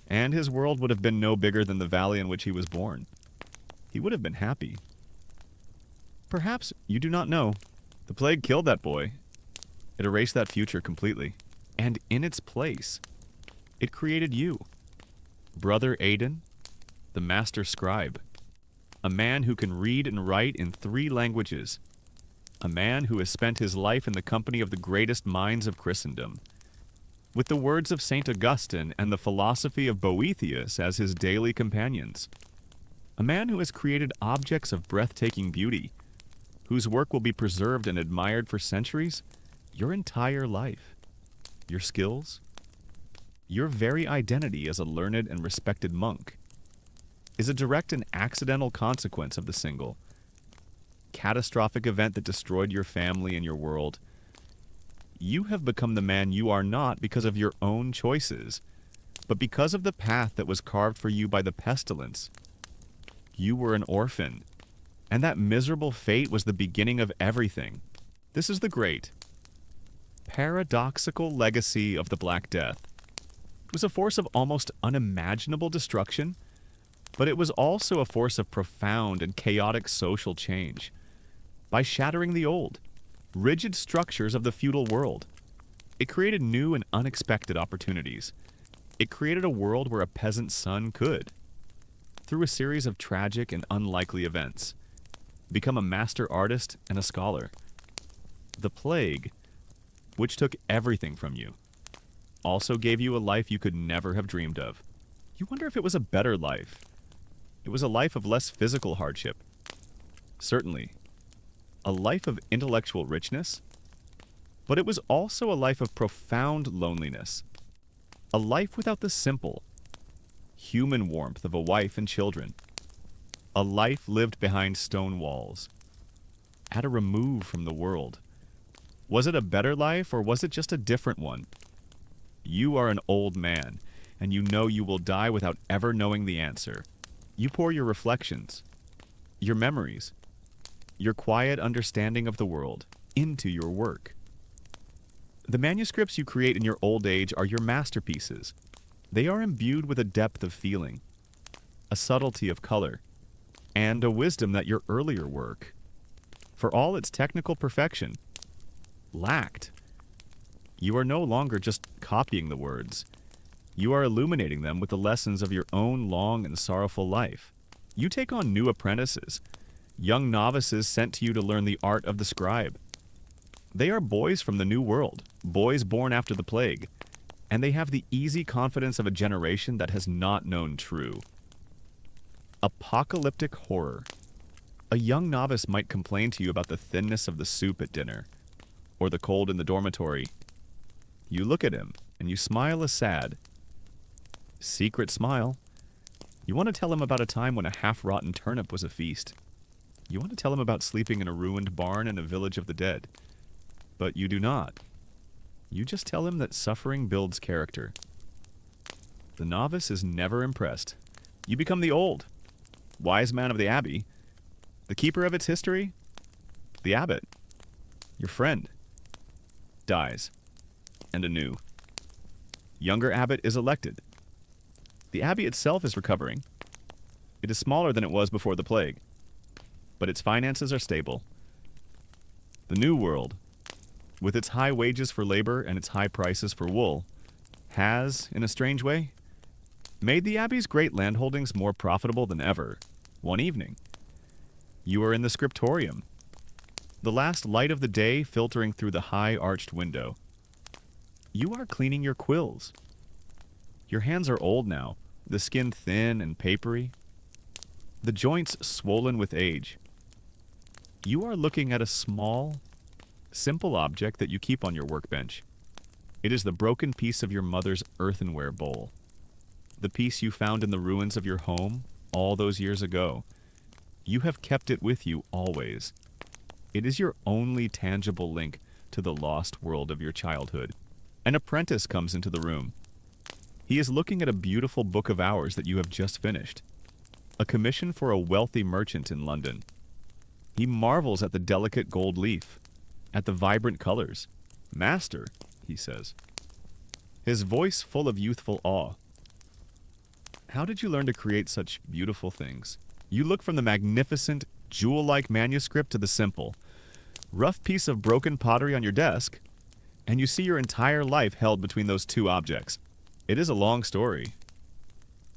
and his world would have been no bigger than the valley in which he was born. He would have been happy. Perhaps you do not know. The plague killed that boy. It erased that future completely. And in its place, it created you, Brother Aidan, the master scribe, a man who can read and write in 3 languages, a man who has spent his life in the company of the greatest minds of Christendom, with the words of St. Augustine and the philosophy of Boethius as his daily companions, a man who has created objects of breathtaking beauty, whose work will be preserved and admired for centuries. Your entire life, your skills, your very identity as a learned and respected monk is a direct and accidental consequence of the single, catastrophic event that destroyed your family and your world. You have become the man you are not because of your own choices, but because of the path that was carved for you by the pestilence. You were an orphan, and that miserable fate was the beginning of everything. This is the great, paradoxical legacy of the Black Death. It was a force of almost unimaginable destruction, but it was also a force of profound and chaotic social change. By shattering the old, rigid structures of the feudal world, it created new and unexpected opportunities. It created a world where a peasant's son could, through a series of tragic and unlikely events, become a master artist and a scholar. The plague, which took everything from you, also gave you a life you could never have dreamed of. You wonder if it was a better life. It was a life of less physical hardship. Certainly, a life of intellectual richness. But it was also a life of profound loneliness, a life without the simple, human warmth of a wife and children, a life lived behind stone walls, at a remove from the world. Was it a better life, or was it just a different one? You are an old man, and you know you will die without ever knowing the answer. You pour your reflections, your memories, your quiet understanding of the world into your work. The manuscripts you create in your old age are your masterpieces. They are imbued with a depth of feeling, a subtlety of color, and a wisdom that your earlier work, for all its technical perfection, lacked. You are no longer just copying the words. You are illuminating them with the lessons of your own long and sorrowful life. You take on new apprentices, young novices sent to you to learn the art of the scribe. They are boys from the New World, boys born after the plague, and they have the easy confidence of a generation that has not known true. Apocalyptic horror. A young novice might complain to you about the thinness of the soup at dinner, or the cold in the dormitory. You look at him, and you smile a sad, secret smile. You want to tell him about a time when a half-rotten turnip was a feast. You want to tell him about sleeping in a ruined barn in a village of the dead. But you do not. You just tell him that suffering builds character. The novice is never impressed. You become the old, wise man of the abbey, the keeper of its history. The abbot, your friend, dies, and a new, younger abbot is elected. The abbey itself is recovering. It is smaller than it was before the plague, but its finances are stable. The New World, with its high wages for labor and its high prices for wool, has, in a strange way, made the abbey's great landholdings more profitable than ever. One evening, you are in the scriptorium, the last light of the day filtering through the high arched window. You are cleaning your quills. Your hands are old now, the skin thin and papery, the joints swollen with age. You are looking at a small, simple object that you keep on your workbench. It is the broken piece of your mother's earthenware bowl, the piece you found in the ruins of your home all those years ago. You have kept it with you always. It is your only tangible link to the lost world of your childhood. An apprentice comes into the room. He is looking at a beautiful book of hours that you have just finished, a commission for a wealthy merchant in London. He marvels at the delicate gold leaf, at the vibrant colors. "Master," he says, his voice full of youthful awe, "how did you learn to create such beautiful things?" You look from the magnificent, jewel-like manuscript to the simple, rough piece of broken pottery on your desk, and you see your entire life held between those two objects. It is a long story.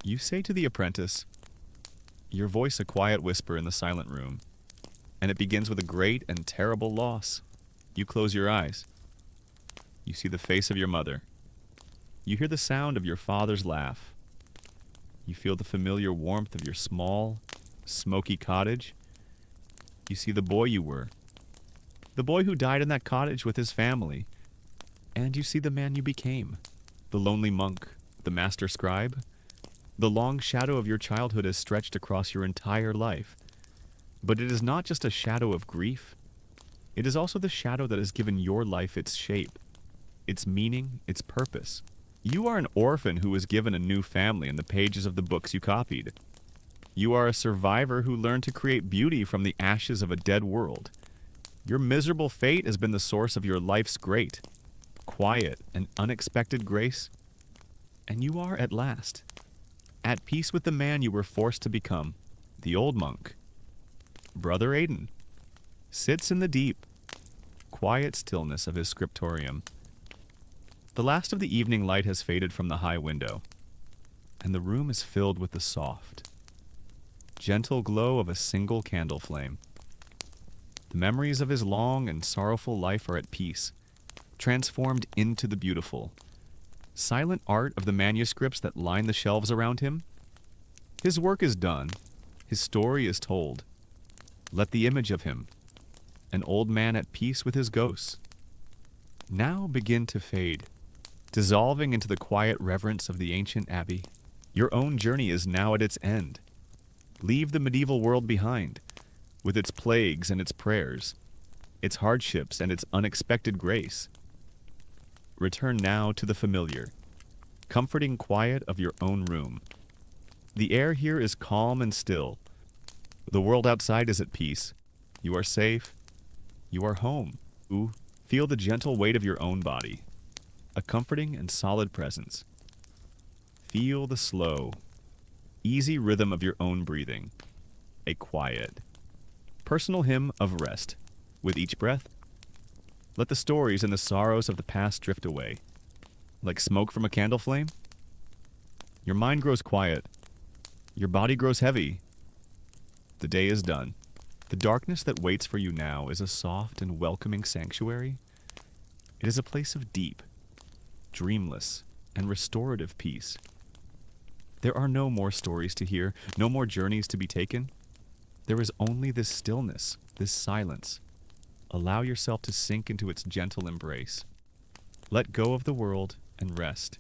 You say to the apprentice, your voice a quiet whisper in the silent room, and it begins with a great and terrible loss. You close your eyes. You see the face of your mother. You hear the sound of your father's laugh. You feel the familiar warmth of your small, smoky cottage. You see the boy you were, the boy who died in that cottage with his family, and you see the man you became, the lonely monk, the master scribe. The long shadow of your childhood is stretched across your entire life. But it is not just a shadow of grief. It is also the shadow that has given your life its shape, its meaning, its purpose. You are an orphan who was given a new family in the pages of the books you copied. You are a survivor who learned to create beauty from the ashes of a dead world. Your miserable fate has been the source of your life's great, quiet, and unexpected grace. And you are, at last, at peace with the man you were forced to become. The old monk, Brother Aidan, sits in the deep, quiet stillness of his scriptorium. The last of the evening light has faded from the high window, and the room is filled with the soft, gentle glow of a single candle flame. The memories of his long and sorrowful life are at peace, transformed into the beautiful, silent art of the manuscripts that line the shelves around him. His work is done. His story is told. Let the image of him, an old man at peace with his ghosts, now begin to fade, dissolving into the quiet reverence of the ancient abbey. Your own journey is now at its end. Leave the medieval world behind, with its plagues and its prayers, its hardships and its unexpected grace. Return now to the familiar, comforting quiet of your own room. The air here is calm and still. The world outside is at peace. You are safe. You are home. Ooh, feel the gentle weight of your own body, a comforting and solid presence. Feel the slow, easy rhythm of your own breathing, a quiet, personal hymn of rest. With each breath, let the stories and the sorrows of the past drift away. Like smoke from a candle flame, your mind grows quiet, your body grows heavy. The day is done. The darkness that waits for you now is a soft and welcoming sanctuary. It is a place of deep, dreamless, and restorative peace. There are no more stories to hear, no more journeys to be taken. There is only this stillness, this silence. Allow yourself to sink into its gentle embrace. Let go of the world and rest.